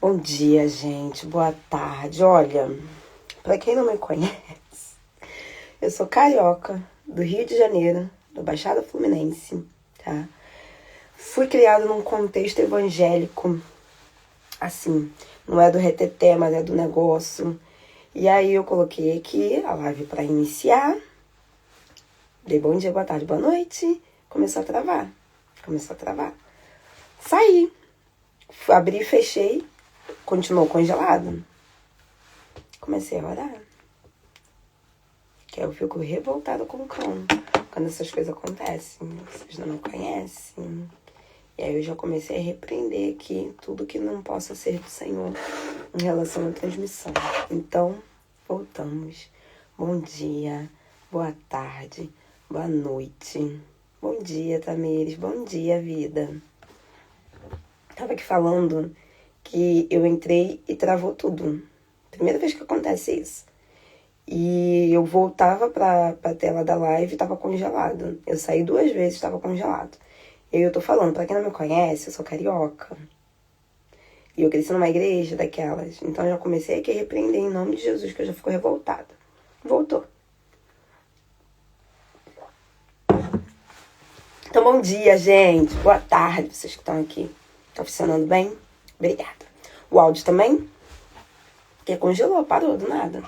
Bom dia, gente. Boa tarde. Olha, pra quem não me conhece, eu sou carioca, do Rio de Janeiro, do Baixada Fluminense, tá? Fui criada num contexto evangélico, assim, não é do reteté, mas é do negócio. E aí eu coloquei aqui a live pra iniciar. Dei bom dia, boa tarde, boa noite. Começou a travar. Saí. Abri e fechei. Continuou congelado. Comecei a orar. Que eu fico revoltada com o cão quando essas coisas acontecem. Vocês não me conhecem. E aí eu já comecei a repreender aqui tudo que não possa ser do Senhor em relação à transmissão. Então, voltamos. Bom dia, boa tarde, boa noite. Bom dia, Tamires. Bom dia, vida. Tava aqui falando que eu entrei e travou tudo. Primeira vez que acontece isso. E eu voltava pra tela da live e tava congelado. Eu saí 2 vezes, tava congelado. E eu tô falando, pra quem não me conhece, eu sou carioca. E eu cresci numa igreja daquelas. Então eu já comecei aqui a repreender em nome de Jesus, que eu já fico revoltada. Voltou. Então bom dia, gente. Boa tarde, vocês que estão aqui. Tá funcionando bem? Obrigada. O áudio também? Que congelou, parou do nada.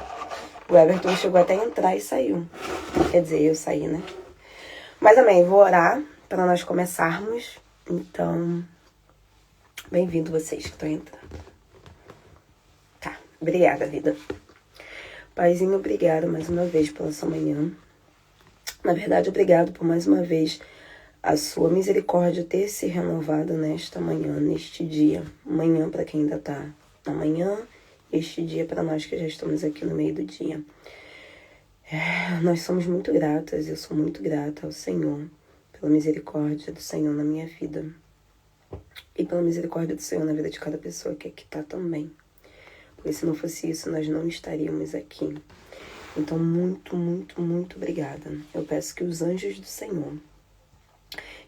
O Everton chegou até a entrar e saiu. Quer dizer, eu saí, né? Mas amém, vou orar para nós começarmos. Então, bem-vindo vocês que estão entrando. Tá, obrigada, vida. Paizinho, obrigado mais uma vez pela sua manhã. Na verdade, obrigado por mais uma vez a sua misericórdia ter se renovado nesta manhã, neste dia. Manhã para quem ainda tá na manhã, este dia para nós que já estamos aqui no meio do dia. Nós somos muito gratas, eu sou muito grata ao Senhor pela misericórdia do Senhor na minha vida e pela misericórdia do Senhor na vida de cada pessoa que aqui tá também. Porque se não fosse isso, nós não estaríamos aqui. Então, muito, muito, muito obrigada. Eu peço que os anjos do Senhor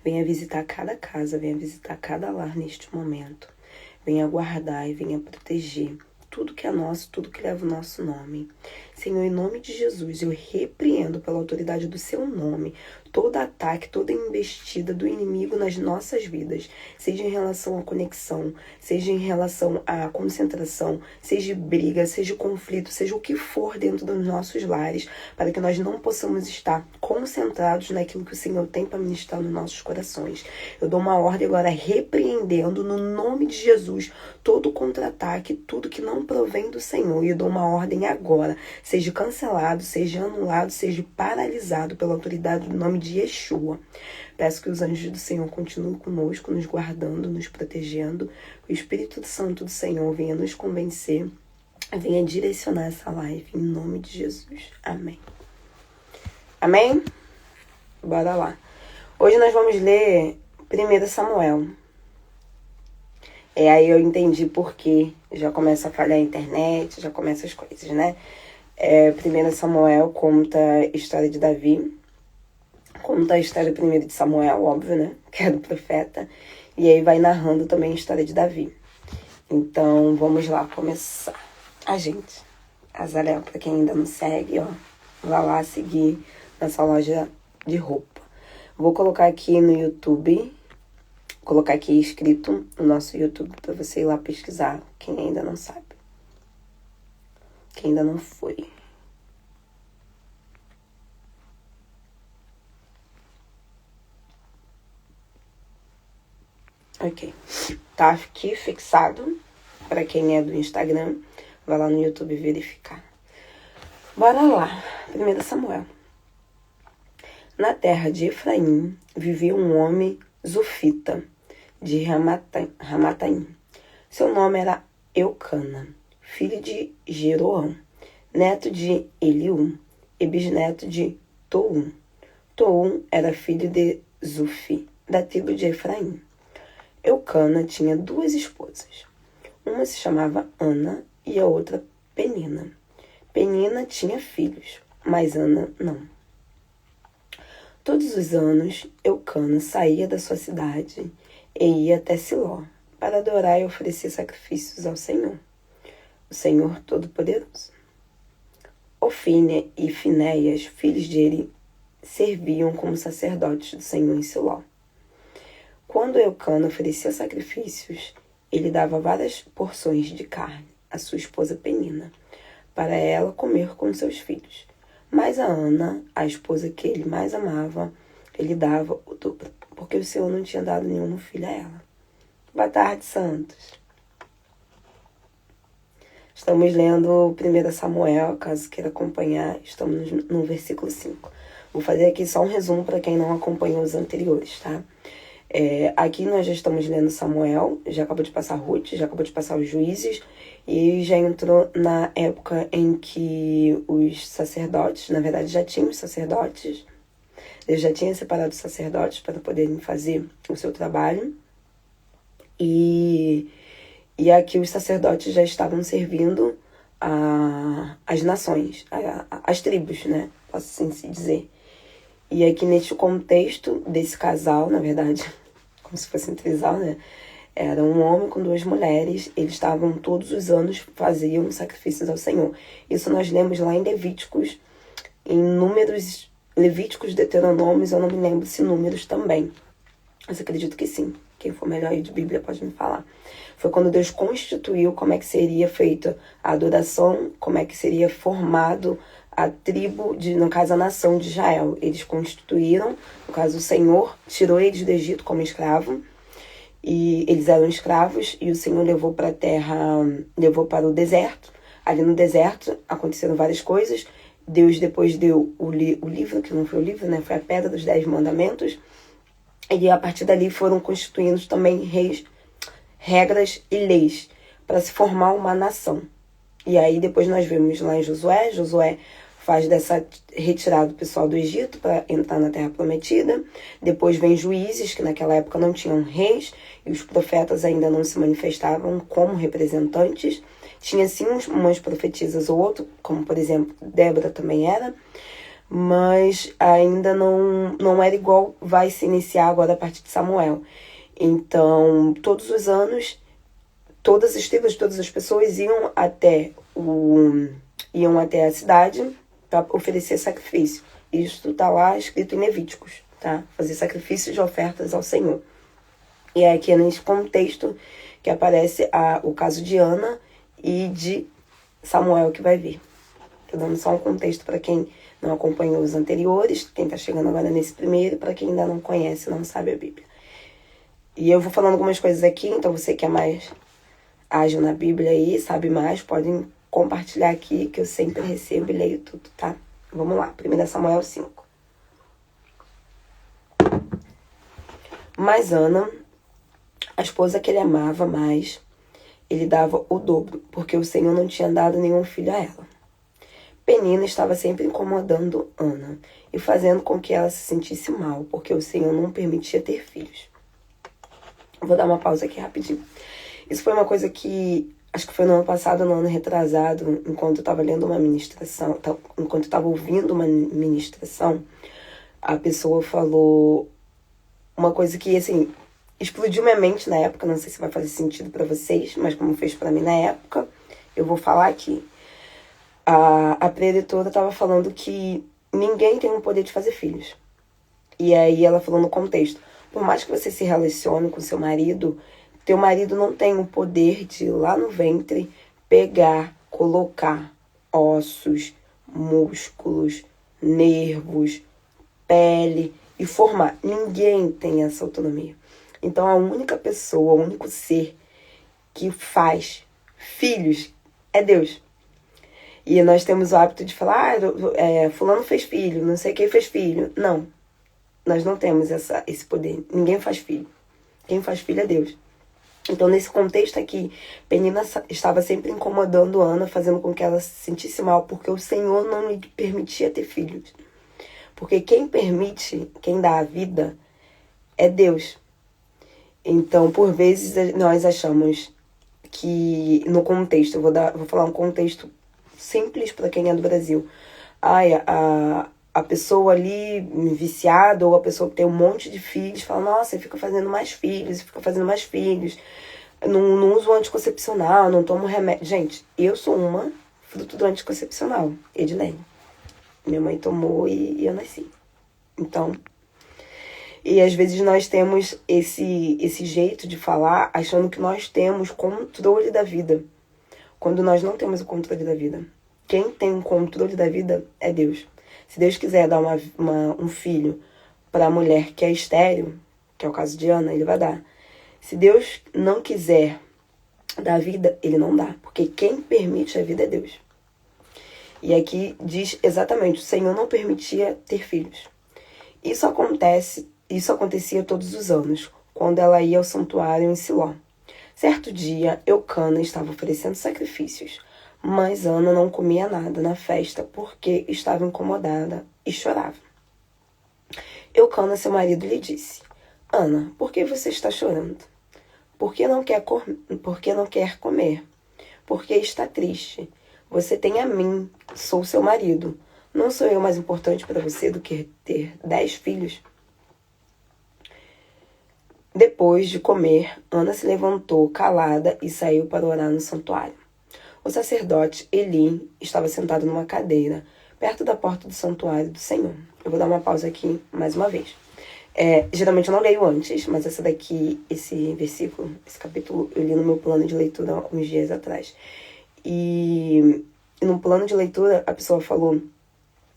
venham visitar cada casa, venham visitar cada lar neste momento. Venha guardar e venha proteger tudo que é nosso, tudo que leva o nosso nome. Senhor, em nome de Jesus, eu repreendo pela autoridade do seu nome todo ataque, toda investida do inimigo nas nossas vidas, seja em relação à conexão, seja em relação à concentração, seja briga, seja conflito, seja o que for dentro dos nossos lares, para que nós não possamos estar concentrados naquilo que o Senhor tem para ministrar nos nossos corações. Eu dou uma ordem agora repreendendo no nome de Jesus todo contra-ataque, tudo que não provém do Senhor, e eu dou uma ordem agora, seja cancelado, seja anulado, seja paralisado pela autoridade do nome de Yeshua. Peço que os anjos do Senhor continuem conosco, nos guardando, nos protegendo. O Espírito Santo do Senhor venha nos convencer, venha direcionar essa live, em nome de Jesus. Amém. Amém? Bora lá. Hoje nós vamos ler 1 Samuel. Aí eu entendi por que já começa a falhar a internet, já começa as coisas, né? 1 Samuel conta a história de Davi, conta a história primeiro de Samuel, óbvio, né? Que é do profeta. E aí vai narrando também a história de Davi. Então, vamos lá começar. Gente, Azarel, pra quem ainda não segue, ó, vai lá seguir nessa loja de roupa. Vou colocar aqui no YouTube, colocar aqui escrito no nosso YouTube pra você ir lá pesquisar, quem ainda não sabe. Quem ainda não foi. Ok. Tá aqui fixado. Para quem é do Instagram, vai lá no YouTube verificar. Bora lá. 1 Samuel. Na terra de Efraim vivia um homem zufita, de Ramataim. Seu nome era Eucana, filho de Jeroão, neto de Eliú e bisneto de Toum. Toum era filho de Zufi, da tribo de Efraim. Eucana tinha 2 esposas. Uma se chamava Ana e a outra Penina. Penina tinha filhos, mas Ana não. Todos os anos, Eucana saía da sua cidade e ia até Siló, para adorar e oferecer sacrifícios ao Senhor, o Senhor Todo-Poderoso. Ofine e Finéias, filhos de Eli, serviam como sacerdotes do Senhor em Siló. Quando Eucana oferecia sacrifícios, ele dava várias porções de carne à sua esposa Penina, para ela comer com seus filhos. Mas a Ana, a esposa que ele mais amava, ele dava o dobro, porque o Senhor não tinha dado nenhum filho a ela. Boa tarde, santos. Estamos lendo 1 Samuel, caso queira acompanhar, estamos no versículo 5. Vou fazer aqui só um resumo para quem não acompanhou os anteriores, tá? Aqui nós já estamos lendo Samuel, já acabou de passar Ruth, já acabou de passar os Juízes, e já entrou na época em que os sacerdotes, na verdade já tinham os sacerdotes, Deus já tinha separado os sacerdotes para poderem fazer o seu trabalho, e aqui os sacerdotes já estavam servindo as nações, as tribos, né? Posso assim se dizer. E aqui neste contexto desse casal, na verdade, como se fosse um trisal, né? Era um homem com duas mulheres, eles estavam todos os anos, faziam sacrifícios ao Senhor. Isso nós lemos lá em Levíticos, em Números, Levíticos, Deuteronômios, eu não me lembro se Números também. Mas acredito que sim. Quem for melhor aí de Bíblia pode me falar. Foi quando Deus constituiu como é que seria feita a adoração, como é que seria formado a tribo, no caso a nação de Israel. Eles constituíram, no caso o Senhor tirou eles do Egito como escravo, e eles eram escravos, e o Senhor levou para a terra, levou para o deserto. Ali no deserto aconteceram várias coisas. Deus depois deu o livro, que não foi o livro, né? Foi a pedra dos 10 mandamentos. E a partir dali foram constituindo também reis, regras e leis para se formar uma nação. E aí depois nós vemos lá em Josué faz dessa retirada do pessoal do Egito para entrar na Terra Prometida. Depois vem Juízes, que naquela época não tinham reis, e os profetas ainda não se manifestavam como representantes. Tinha sim umas profetisas ou outro, como por exemplo Débora também era, mas ainda não era igual vai se iniciar agora a partir de Samuel. Então, todos os anos, todas as tribos, todas as pessoas iam até a cidade para oferecer sacrifício. Isso está lá escrito em Levíticos, tá? Fazer sacrifícios de ofertas ao Senhor. E é aqui nesse contexto que aparece o caso de Ana e de Samuel que vai vir. Estou dando só um contexto para quem não acompanhou os anteriores, quem está chegando agora nesse primeiro, para quem ainda não conhece, não sabe a Bíblia. E eu vou falando algumas coisas aqui, então você que é mais ágil na Bíblia aí, sabe mais, podem compartilhar aqui, que eu sempre recebo e leio tudo, tá? Vamos lá, 1 Samuel 5. Mas Ana, a esposa que ele amava mais, ele dava o dobro, porque o Senhor não tinha dado nenhum filho a ela. Penina estava sempre incomodando Ana e fazendo com que ela se sentisse mal, porque o Senhor não permitia ter filhos. Vou dar uma pausa aqui rapidinho. Isso foi uma coisa que, acho que foi no ano passado, no ano retrasado, enquanto eu estava lendo uma ministração, enquanto eu estava ouvindo uma ministração, a pessoa falou uma coisa que, assim, explodiu minha mente na época, não sei se vai fazer sentido para vocês, mas como fez para mim na época, eu vou falar aqui. A preditora estava falando que ninguém tem o poder de fazer filhos. E aí ela falou no contexto, por mais que você se relacione com seu marido, teu marido não tem o poder de ir lá no ventre, pegar, colocar ossos, músculos, nervos, pele e formar. Ninguém tem essa autonomia. Então a única pessoa, o único ser que faz filhos é Deus. E nós temos o hábito de falar, fulano fez filho, não sei quem fez filho. Não, nós não temos esse poder. Ninguém faz filho. Quem faz filho é Deus. Então, nesse contexto aqui, Penina estava sempre incomodando Ana, fazendo com que ela se sentisse mal, porque o Senhor não lhe permitia ter filhos. Porque quem permite, quem dá a vida, é Deus. Então, por vezes, nós achamos que, no contexto, eu vou falar um contexto simples para quem é do Brasil. A pessoa ali viciada, ou a pessoa que tem um monte de filhos, fala, nossa, fica fazendo mais filhos, fica fazendo mais filhos. não uso anticoncepcional, não tomo remédio. Gente, eu sou uma fruto do anticoncepcional, Edilene. Minha mãe tomou e eu nasci. Então, e às vezes nós temos esse jeito de falar achando que nós temos controle da vida, quando nós não temos o controle da vida. Quem tem o controle da vida é Deus. Se Deus quiser dar um filho para a mulher que é estéril, que é o caso de Ana, ele vai dar. Se Deus não quiser dar vida, ele não dá. Porque quem permite a vida é Deus. E aqui diz exatamente, o Senhor não permitia ter filhos. Isso acontecia todos os anos, quando ela ia ao santuário em Siló. Certo dia, Eucana estava oferecendo sacrifícios, mas Ana não comia nada na festa porque estava incomodada e chorava. Eucana, seu marido, lhe disse: Ana, por que você está chorando? Por que não quer comer? Por que está triste? Você tem a mim, sou seu marido. Não sou eu mais importante para você do que ter 10 filhos? Depois de comer, Ana se levantou calada e saiu para orar no santuário. O sacerdote Eli estava sentado numa cadeira, perto da porta do santuário do Senhor. Eu vou dar uma pausa aqui mais uma vez. Geralmente eu não leio antes, mas esse versículo, esse capítulo, eu li no meu plano de leitura uns dias atrás. E no plano de leitura, a pessoa falou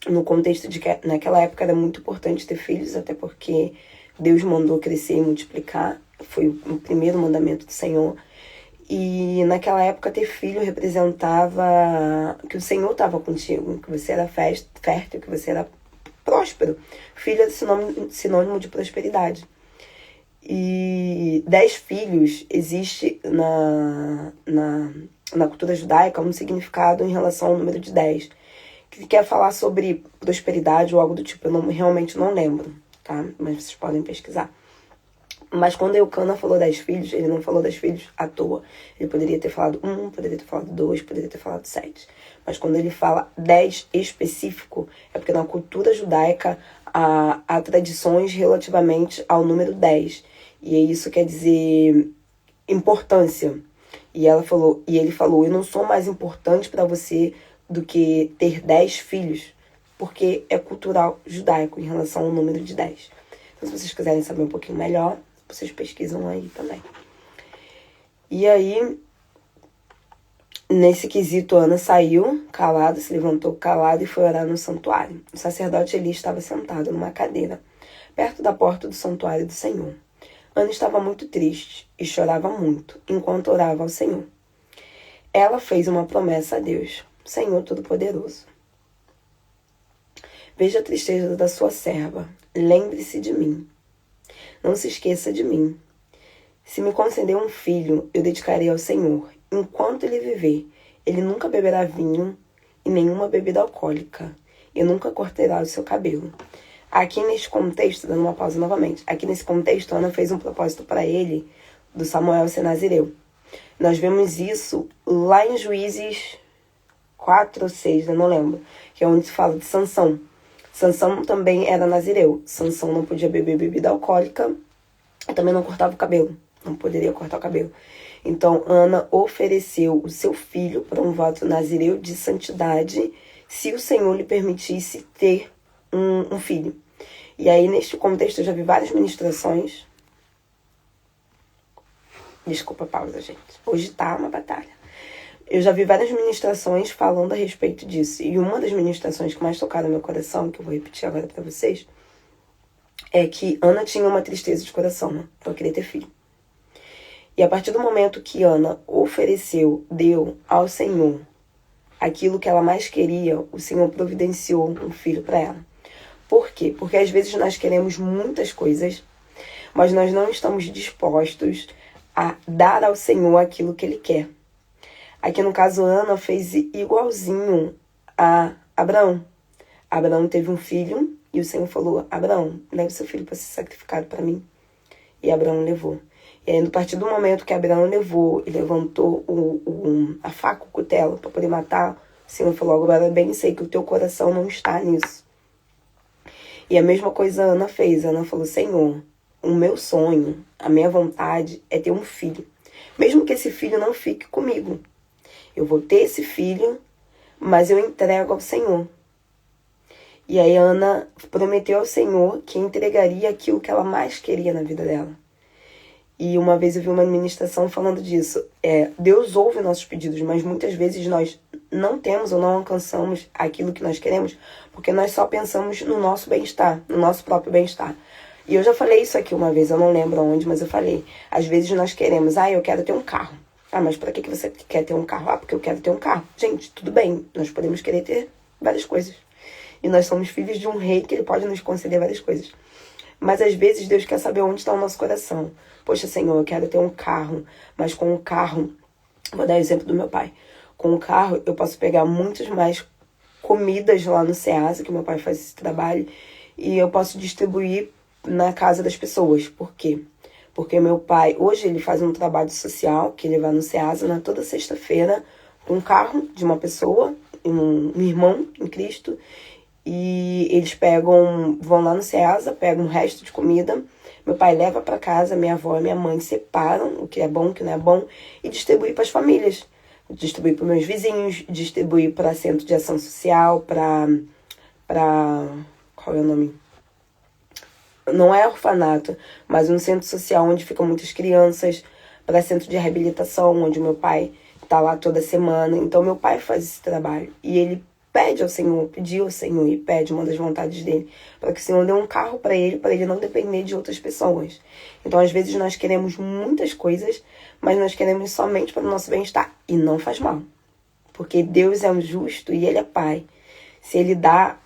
no contexto de que naquela época era muito importante ter filhos, até porque Deus mandou crescer e multiplicar, foi o primeiro mandamento do Senhor. E naquela época ter filho representava que o Senhor estava contigo, que você era fértil, que você era próspero. Filho é sinônimo de prosperidade. E 10 filhos existe na cultura judaica um significado em relação ao número de 10, que quer falar sobre prosperidade ou algo do tipo. Eu realmente não lembro, tá? Mas vocês podem pesquisar. Mas quando Eucana falou 10 filhos, ele não falou 10 filhos à toa. Ele poderia ter falado 1, poderia ter falado 2, poderia ter falado 7. Mas quando ele fala 10 específico, é porque na cultura judaica há tradições relativamente ao número 10. E isso quer dizer importância. E ele falou, eu não sou mais importante para você do que ter 10 filhos, porque é cultural judaico em relação ao número de 10. Então, se vocês quiserem saber um pouquinho melhor, vocês pesquisam aí também. E aí, nesse quesito, Ana saiu calada, se levantou calada e foi orar no santuário. O sacerdote Eli estava sentado numa cadeira, perto da porta do santuário do Senhor. Ana estava muito triste e chorava muito, enquanto orava ao Senhor. Ela fez uma promessa a Deus: Senhor Todo-Poderoso, veja a tristeza da sua serva, lembre-se de mim. Não se esqueça de mim. Se me conceder um filho, eu dedicarei ao Senhor. Enquanto ele viver, ele nunca beberá vinho e nenhuma bebida alcoólica. E nunca cortará o seu cabelo. Aqui neste contexto, dando uma pausa novamente, aqui nesse contexto, Ana fez um propósito para ele, do Samuel ser nazireu. Nós vemos isso lá em Juízes 4 ou 6, eu não lembro, que é onde se fala de Sansão. Sansão também era nazireu. Sansão não podia beber bebida alcoólica e também não cortava o cabelo. Não poderia cortar o cabelo. Então, Ana ofereceu o seu filho para um voto nazireu de santidade se o Senhor lhe permitisse ter um filho. E aí, neste contexto, eu já vi várias ministrações. Desculpa a pausa, gente. Hoje tá uma batalha. Eu já vi várias ministrações falando a respeito disso. E uma das ministrações que mais tocaram no meu coração, que eu vou repetir agora para vocês, é que Ana tinha uma tristeza de coração, né? Ela queria ter filho. E a partir do momento que Ana deu ao Senhor aquilo que ela mais queria, o Senhor providenciou um filho para ela. Por quê? Porque às vezes nós queremos muitas coisas, mas nós não estamos dispostos a dar ao Senhor aquilo que Ele quer. Aqui no caso, Ana fez igualzinho a Abraão. Abraão teve um filho e o Senhor falou: Abraão, leve seu filho para ser sacrificado para mim. E Abraão levou. E aí, a partir do momento que Abraão levou e levantou a faca, o cutelo, para poder matar, o Senhor falou: agora bem sei que o teu coração não está nisso. E a mesma coisa Ana fez. Ana falou: Senhor, o meu sonho, a minha vontade é ter um filho. Mesmo que esse filho não fique comigo. Eu vou ter esse filho, mas eu entrego ao Senhor. E aí Ana prometeu ao Senhor que entregaria aquilo que ela mais queria na vida dela. E uma vez eu vi uma ministração falando disso. Deus ouve nossos pedidos, mas muitas vezes nós não temos ou não alcançamos aquilo que nós queremos, porque nós só pensamos no nosso bem-estar, no nosso próprio bem-estar. E eu já falei isso aqui uma vez, eu não lembro onde, mas eu falei. Às vezes nós queremos, eu quero ter um carro. Mas pra que você quer ter um carro? Porque eu quero ter um carro. Gente, tudo bem, nós podemos querer ter várias coisas. E nós somos filhos de um rei que ele pode nos conceder várias coisas. Mas às vezes Deus quer saber onde está o nosso coração. Poxa, Senhor, eu quero ter um carro, mas com o carro, vou dar o exemplo do meu pai. Com o carro eu posso pegar muitas mais comidas lá no Ceasa, que meu pai faz esse trabalho, e eu posso distribuir na casa das pessoas. Por quê? Porque meu pai, hoje ele faz um trabalho social, que ele vai no Ceasa toda sexta-feira, com um carro de uma pessoa, um irmão em Cristo, e eles vão lá no Ceasa, pegam o resto de comida, meu pai leva para casa, minha avó e minha mãe separam o que é bom, o que não é bom, e distribui para as famílias. Distribui para meus vizinhos, distribui para centro de ação social, para qual é o nome? Não é orfanato, mas um centro social onde ficam muitas crianças, para centro de reabilitação, onde meu pai está lá toda semana. Então meu pai faz esse trabalho e ele pede ao Senhor, pediu ao Senhor e pede uma das vontades dele, para que o Senhor dê um carro para ele não depender de outras pessoas. Então, às vezes, nós queremos muitas coisas, mas nós queremos somente para o nosso bem-estar. E não faz mal, porque Deus é um justo e Ele é Pai. Se Ele dá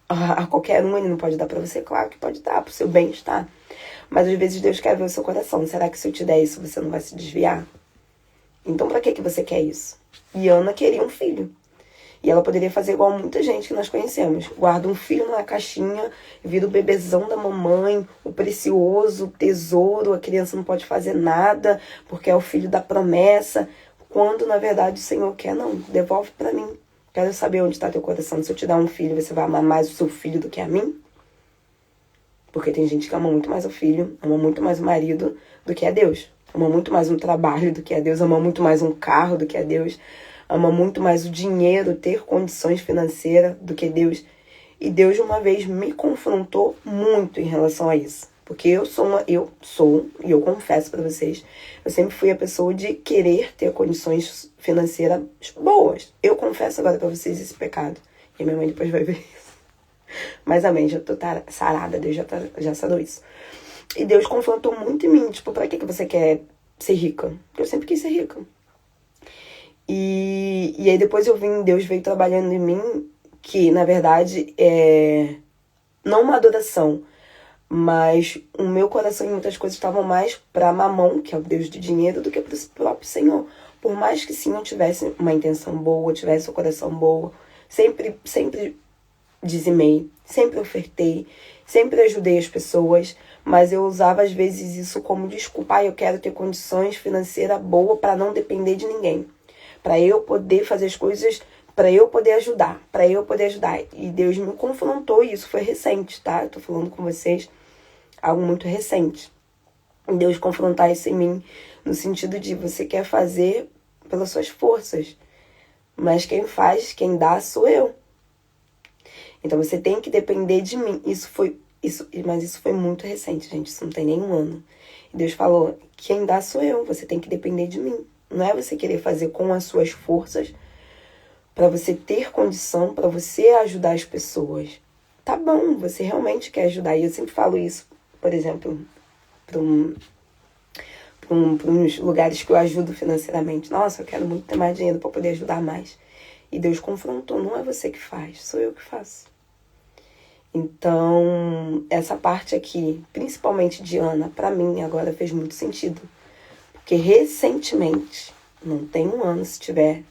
a qualquer um, Ele não pode dar para você? Claro que pode dar, para o seu bem-estar. Mas, às vezes, Deus quer ver o seu coração. Será que se eu te der isso, você não vai se desviar? Então, para que você quer isso? E Ana queria um filho. E ela poderia fazer igual muita gente que nós conhecemos. Guarda um filho na caixinha, vira o bebezão da mamãe, o precioso, o tesouro, a criança não pode fazer nada, porque é o filho da promessa. Quando, na verdade, o Senhor quer, não, devolve para mim. Quero saber onde está teu coração. Se eu te dar um filho, você vai amar mais o seu filho do que a mim? Porque tem gente que ama muito mais o filho, ama muito mais o marido do que a Deus. Ama muito mais um trabalho do que a Deus, ama muito mais um carro do que a Deus. Ama muito mais o dinheiro, ter condições financeiras do que Deus. E Deus, uma vez, me confrontou muito em relação a isso. Porque eu sou, e eu confesso para vocês, eu sempre fui a pessoa de querer ter condições financeiras boas. Eu confesso agora para vocês esse pecado. E minha mãe depois vai ver isso. Mas amém, já tô sarada, Deus já sarou isso. E Deus confrontou muito em mim, tipo, pra que você quer ser rica? Eu sempre quis ser rica. E aí depois Deus veio trabalhando em mim, que na verdade não uma adoração, mas o meu coração e muitas coisas estavam mais para Mamon, que é o Deus do dinheiro, do que para o próprio Senhor. Por mais que sim, eu tivesse uma intenção boa, eu tivesse um coração boa, sempre dizimei, sempre ofertei, sempre ajudei as pessoas, mas eu usava às vezes isso como desculpa, eu quero ter condições financeiras boas para não depender de ninguém. Para eu poder fazer as coisas, para eu poder ajudar. E Deus me confrontou, e isso foi recente, tá? Eu tô falando com vocês algo muito recente. Deus confrontar isso em mim, no sentido de você quer fazer pelas suas forças, mas quem dá sou eu. Então você tem que depender de mim. Mas isso foi muito recente, gente, isso não tem nem um ano. E Deus falou, quem dá sou eu, você tem que depender de mim. Não é você querer fazer com as suas forças para você ter condição, para você ajudar as pessoas. Tá bom, você realmente quer ajudar. E eu sempre falo isso, por exemplo, para uns lugares que eu ajudo financeiramente. Nossa, eu quero muito ter mais dinheiro para poder ajudar mais. E Deus confrontou, não é você que faz, sou eu que faço. Então, essa parte aqui, principalmente de Ana, para mim agora fez muito sentido. Porque recentemente, não tem um ano, se tiver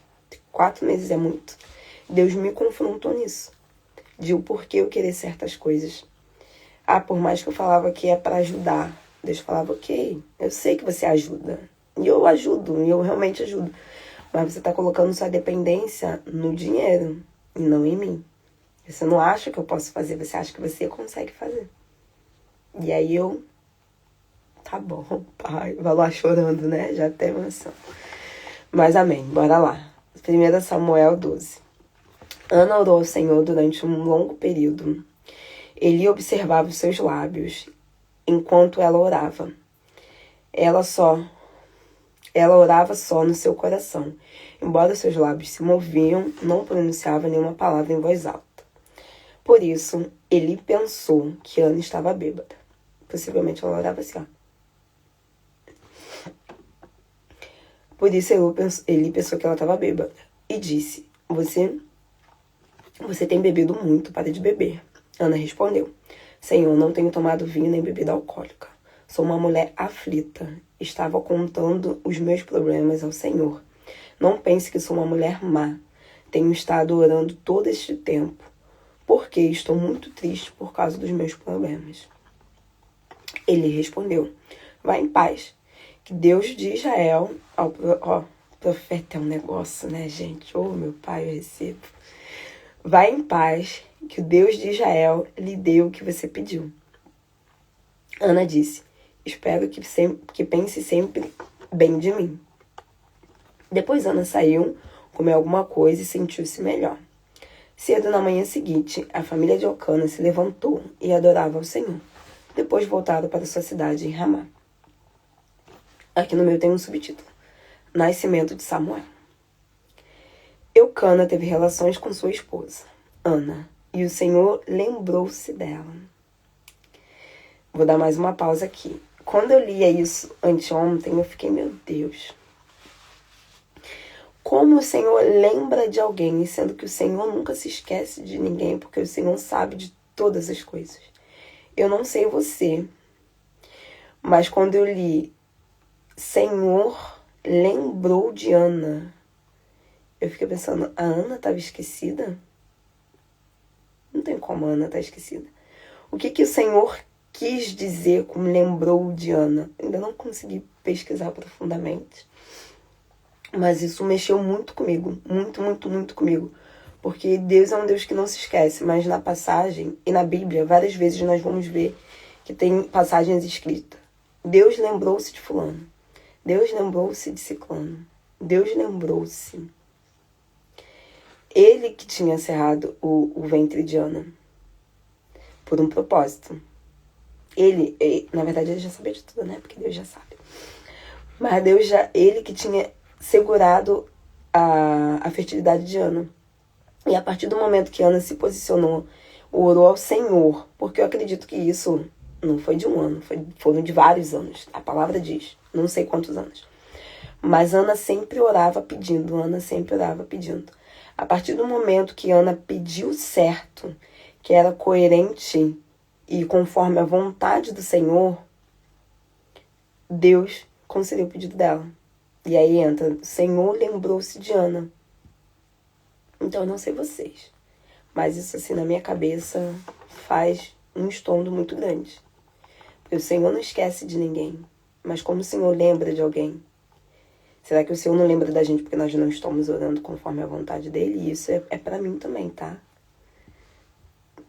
4 meses é muito, Deus me confrontou nisso. De o porquê eu querer certas coisas. Por mais que eu falava que é para ajudar, Deus falava, ok, eu sei que você ajuda. E eu ajudo, e eu realmente ajudo. Mas você está colocando sua dependência no dinheiro e não em mim. Você não acha que eu posso fazer, você acha que você consegue fazer. E aí Tá bom, pai. Vai lá chorando, né? Já tem emoção. Mas amém, bora lá. 1 Samuel 12. Ana orou ao Senhor durante um longo período. Ele observava os seus lábios enquanto ela orava. Ela orava só no seu coração. Embora seus lábios se moviam, não pronunciava nenhuma palavra em voz alta. Por isso, ele pensou que Ana estava bêbada. Possivelmente ela orava assim, ó. Por isso, ele pensou que ela estava bêbada. E disse, você tem bebido muito, pare de beber. Ana respondeu, Senhor, não tenho tomado vinho nem bebida alcoólica. Sou uma mulher aflita. Estava contando os meus problemas ao Senhor. Não pense que sou uma mulher má. Tenho estado orando todo este tempo, porque estou muito triste por causa dos meus problemas. Ele respondeu, vá em paz, que Deus de Israel... profeta é um negócio, né, gente? Meu pai, eu recebo. Vá em paz, que o Deus de Israel lhe deu o que você pediu. Ana disse, espero que pense sempre bem de mim. Depois Ana saiu, comeu alguma coisa e sentiu-se melhor. Cedo na manhã seguinte, a família de Elcana se levantou e adorava ao Senhor. Depois voltaram para sua cidade em Ramá. Aqui no meio tem um subtítulo. Nascimento de Samuel. Elcana teve relações com sua esposa, Ana, e o Senhor lembrou-se dela. Vou dar mais uma pausa aqui. Quando eu lia isso anteontem, eu fiquei, meu Deus. Como o Senhor lembra de alguém, sendo que o Senhor nunca se esquece de ninguém, porque o Senhor sabe de todas as coisas. Eu não sei você, mas quando eu li Senhor lembrou de Ana, eu fiquei pensando, a Ana estava esquecida? Não tem como a Ana estar esquecida. O que o Senhor quis dizer com lembrou de Ana? Ainda não consegui pesquisar profundamente. Mas isso mexeu muito comigo. Muito, muito, muito comigo. Porque Deus é um Deus que não se esquece. Mas na passagem e na Bíblia, várias vezes nós vamos ver que tem passagens escritas. Deus lembrou-se de fulano. Deus lembrou-se de ciclano. Deus lembrou-se. Ele que tinha cerrado o ventre de Ana. Por um propósito. Na verdade, ele já sabia de tudo, né? Porque Deus já sabe. Mas ele que tinha segurado a fertilidade de Ana. E a partir do momento que Ana se posicionou, orou ao Senhor, porque eu acredito que isso não foi de um ano, foram de vários anos. A palavra diz, não sei quantos anos. Mas Ana sempre orava pedindo, A partir do momento que Ana pediu certo, que era coerente e conforme a vontade do Senhor, Deus concedeu o pedido dela. E aí entra, o Senhor lembrou-se de Ana. Então eu não sei vocês, mas isso assim na minha cabeça faz um estrondo muito grande. Porque o Senhor não esquece de ninguém, mas como o Senhor lembra de alguém? Será que o Senhor não lembra da gente porque nós não estamos orando conforme a vontade dele? E isso é pra mim também, tá?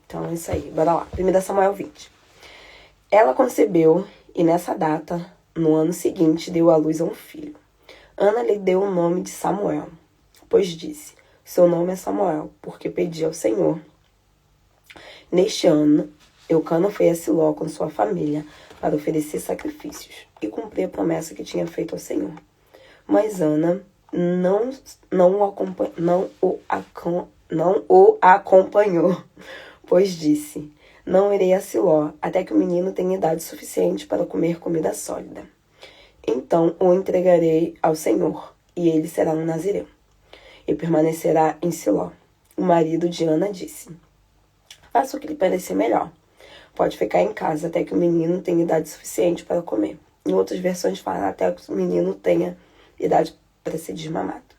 Então é isso aí, bora lá. 1 Samuel 20. Ela concebeu e nessa data, no ano seguinte, deu à luz a um filho. Ana lhe deu o nome de Samuel, pois disse, seu nome é Samuel, porque pedi ao Senhor. Neste ano, Elcana foi a Siló com sua família para oferecer sacrifícios e cumprir a promessa que tinha feito ao Senhor. Mas Ana não o acompanhou, pois disse, não irei a Siló até que o menino tenha idade suficiente para comer comida sólida. Então o entregarei ao Senhor, e ele será um nazireu, e permanecerá em Siló. O marido de Ana disse, faça o que lhe parecer melhor. Pode ficar em casa até que o menino tenha idade suficiente para comer. Em outras versões fala até que o menino tenha idade para ser desmamado.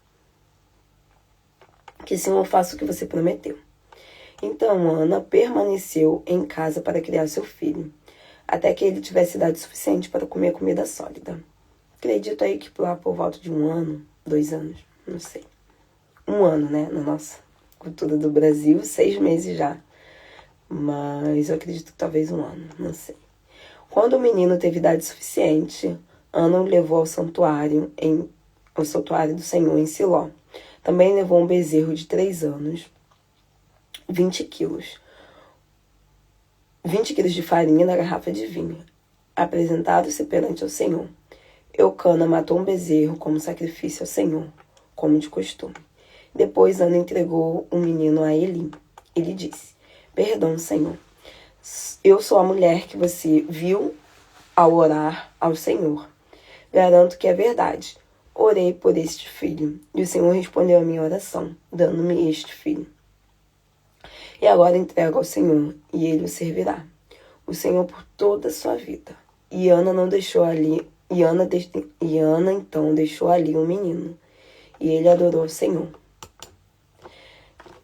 Que o Senhor faça o que você prometeu. Então Ana permaneceu em casa para criar seu filho, até que ele tivesse idade suficiente para comer comida sólida. Acredito aí que lá por volta de 1 ano, 2 anos, não sei. 1 ano, né? Na nossa cultura do Brasil, 6 meses já. Mas eu acredito que talvez 1 ano, não sei. Quando o menino teve idade suficiente, Ana o levou ao santuário do Senhor em Siló. Também levou um bezerro de 3 anos, 20 quilos. 20 quilos de farinha na garrafa de vinho. Apresentaram-se perante ao Senhor. Eucana matou um bezerro como sacrifício ao Senhor, como de costume. Depois Ana entregou o menino a Eli. Ele disse: Perdão, Senhor. Eu sou a mulher que você viu ao orar ao Senhor. Garanto que é verdade. Orei por este filho, e o Senhor respondeu a minha oração, dando-me este filho. E agora entrego ao Senhor, e ele o servirá. O Senhor por toda a sua vida. E Ana então deixou ali o menino, e ele adorou o Senhor.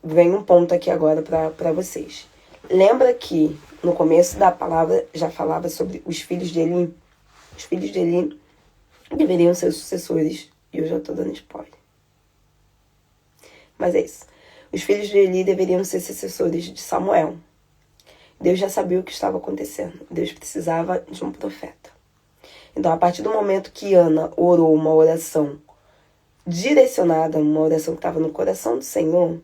Vem um ponto aqui agora para vocês. Lembra que no começo da palavra já falava sobre os filhos de Eli? Os filhos de Eli deveriam ser os sucessores. E eu já estou dando spoiler. Mas é isso. Os filhos de Eli deveriam ser sucessores de Samuel. Deus já sabia o que estava acontecendo. Deus precisava de um profeta. Então, a partir do momento que Ana orou uma oração direcionada, uma oração que estava no coração do Senhor,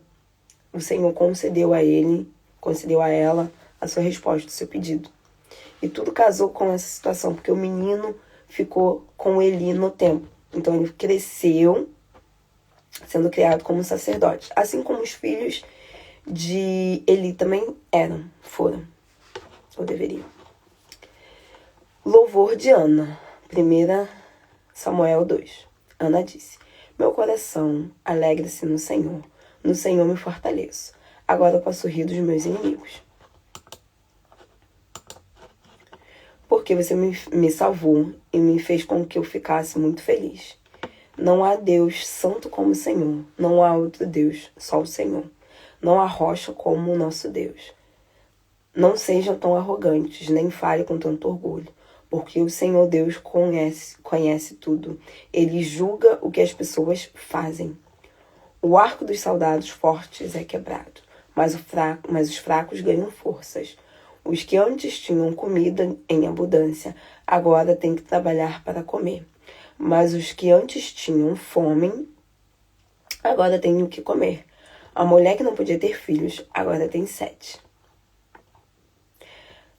o Senhor concedeu a ela a sua resposta, o seu pedido. E tudo casou com essa situação, porque o menino ficou com Eli no tempo. Então ele cresceu sendo criado como sacerdote. Assim como os filhos de Eli também foram, ou deveriam. Louvor de Ana. 1 Samuel 2. Ana disse: Meu coração alegra-se no Senhor me fortaleço. Agora posso rir dos meus inimigos. Porque você me salvou e me fez com que eu ficasse muito feliz. Não há Deus santo como o Senhor. Não há outro Deus, só o Senhor. Não há rocha como o nosso Deus. Não sejam tão arrogantes, nem falem com tanto orgulho. Porque o Senhor Deus conhece tudo. Ele julga o que as pessoas fazem. O arco dos soldados fortes é quebrado, mas os fracos ganham forças. Os que antes tinham comida em abundância, agora têm que trabalhar para comer. Mas os que antes tinham fome, agora têm o que comer. A mulher que não podia ter filhos, agora tem 7.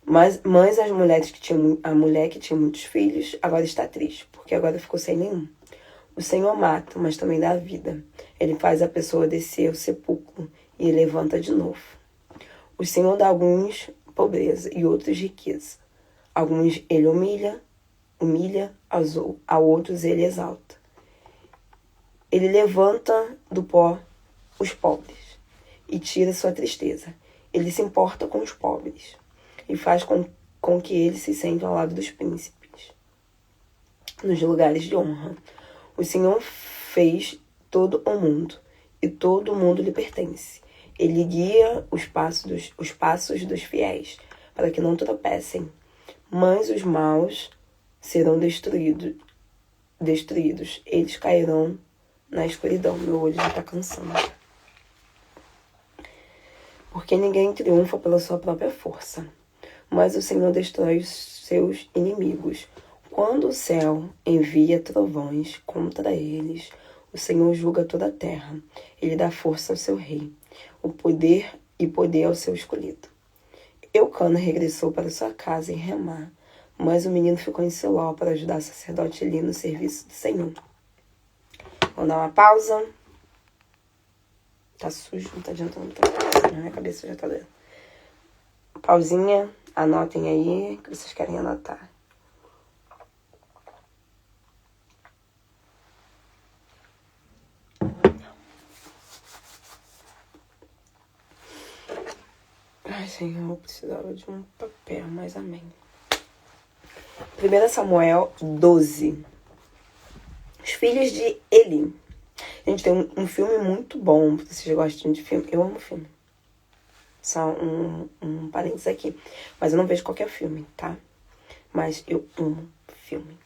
Mas a mulher que tinha muitos filhos, agora está triste, porque agora ficou sem nenhum. O Senhor mata, mas também dá vida. Ele faz a pessoa descer ao sepulcro e levanta de novo. O Senhor dá a alguns pobreza e outros riqueza. Alguns ele humilha, a outros ele exalta. Ele levanta do pó os pobres e tira sua tristeza. Ele se importa com os pobres e faz com que eles se sentem ao lado dos príncipes, nos lugares de honra. O Senhor fez todo o mundo, e todo o mundo lhe pertence. Ele guia os passos dos fiéis, para que não tropecem. Mas os maus serão destruídos. Eles cairão na escuridão. Meu olho já está cansando. Porque ninguém triunfa pela sua própria força, mas o Senhor destrói os seus inimigos. Quando o céu envia trovões contra eles, o Senhor julga toda a terra. Ele dá força ao seu rei, o poder ao seu escolhido. Eucana regressou para sua casa em Ramá, mas o menino ficou em Siló para ajudar o sacerdote Eli no serviço do Senhor. Vamos dar uma pausa. Tá sujo, não tá adiantando muita coisa. Minha cabeça já tá doendo. Pausinha, anotem aí o que vocês querem anotar. Ai, Senhor, eu precisava de um papel, mas amém. 1 Samuel 12. Os filhos de Eli. Gente, tem um filme muito bom, se vocês gostam de filme. Eu amo filme. Só um parênteses aqui. Mas eu não vejo qualquer filme, tá? Mas eu amo filme.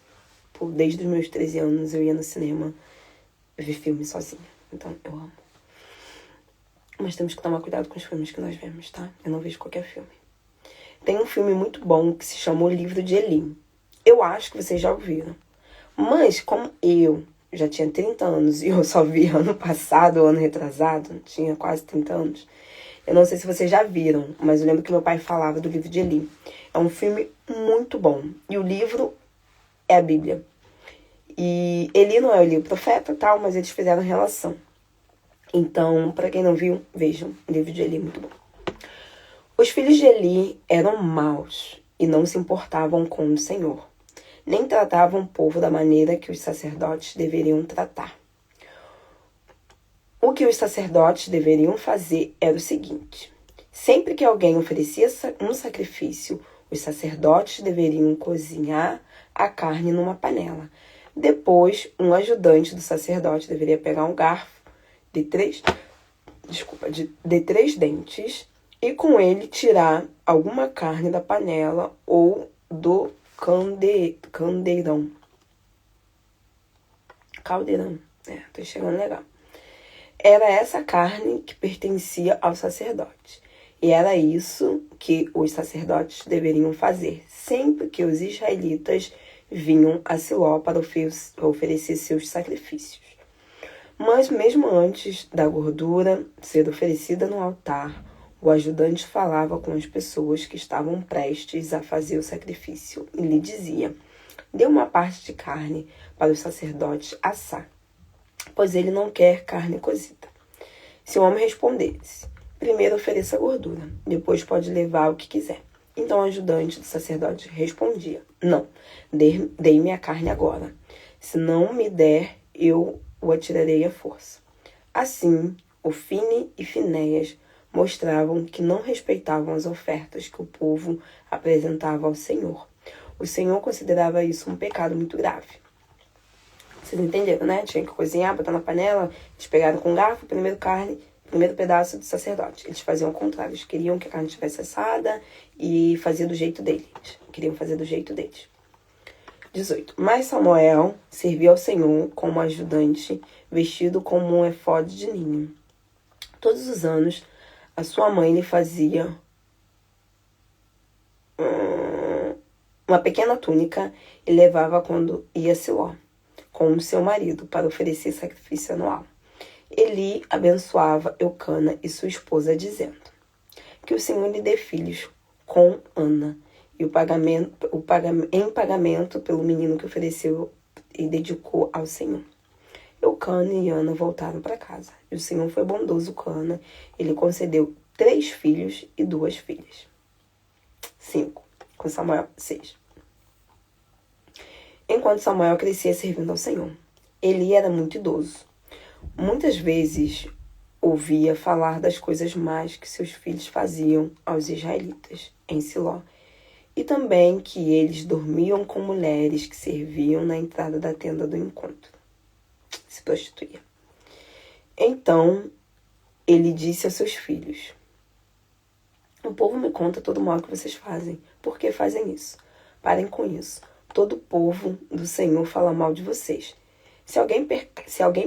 Desde os meus 13 anos eu ia no cinema ver filme sozinha. Então, eu amo. Mas temos que tomar cuidado com os filmes que nós vemos, tá? Eu não vejo qualquer filme. Tem um filme muito bom que se chama O Livro de Eli. Eu acho que vocês já ouviram. Mas como eu já tinha 30 anos e eu só vi ano passado, ano retrasado, tinha quase 30 anos, eu não sei se vocês já viram, mas eu lembro que meu pai falava do livro de Eli. É um filme muito bom. E o livro é a Bíblia. E Eli não é o Eli, o profeta e tal, mas eles fizeram relação. Então, para quem não viu, vejam. O livro de Eli é muito bom. Os filhos de Eli eram maus e não se importavam com o Senhor. Nem tratavam o povo da maneira que os sacerdotes deveriam tratar. O que os sacerdotes deveriam fazer era o seguinte: sempre que alguém oferecia um sacrifício, os sacerdotes deveriam cozinhar a carne numa panela. Depois, um ajudante do sacerdote deveria pegar um garfo de três dentes e com ele tirar alguma carne da panela ou do caldeirão. Tô chegando legal. Era essa carne que pertencia ao sacerdote. E era isso que os sacerdotes deveriam fazer sempre que os israelitas vinham a Siló para oferecer seus sacrifícios. Mas mesmo antes da gordura ser oferecida no altar, o ajudante falava com as pessoas que estavam prestes a fazer o sacrifício e lhe dizia: dê uma parte de carne para o sacerdote assar, pois ele não quer carne cozida. Se o homem respondesse: primeiro ofereça a gordura, depois pode levar o que quiser. Então o ajudante do sacerdote respondia: não, dê-me a carne agora. Se não me der, eu o atirarei à força. Assim, Ofni e Finéias mostravam que não respeitavam as ofertas que o povo apresentava ao Senhor. O Senhor considerava isso um pecado muito grave. Vocês entenderam, né? Tinha que cozinhar, botar na panela. Eles pegaram com garfo, primeiro pedaço do sacerdote. Eles faziam o contrário. Eles queriam que a carne estivesse assada e fazia do jeito deles. Queriam fazer do jeito deles. 18. Mas Samuel servia ao Senhor como ajudante, vestido como um efode de linho. Todos os anos, a sua mãe lhe fazia uma pequena túnica e levava quando ia a Siló com o seu marido para oferecer sacrifício anual. Eli abençoava Eucana e sua esposa, dizendo: que o Senhor lhe dê filhos com Ana, e em pagamento pelo menino que ofereceu e dedicou ao Senhor. Eucana e Ana voltaram para casa, e o Senhor foi bondoso com Ana. Ele concedeu 3 filhos e 2 filhas. 5. Com Samuel, 6. Enquanto Samuel crescia servindo ao Senhor, Eli era muito idoso. Muitas vezes ouvia falar das coisas más que seus filhos faziam aos israelitas em Siló, e também que eles dormiam com mulheres que serviam na entrada da tenda do encontro. Se prostituía. Então, ele disse aos seus filhos: o povo me conta todo o mal que vocês fazem. Por que fazem isso? Parem com isso. Todo o povo do Senhor fala mal de vocês. Se alguém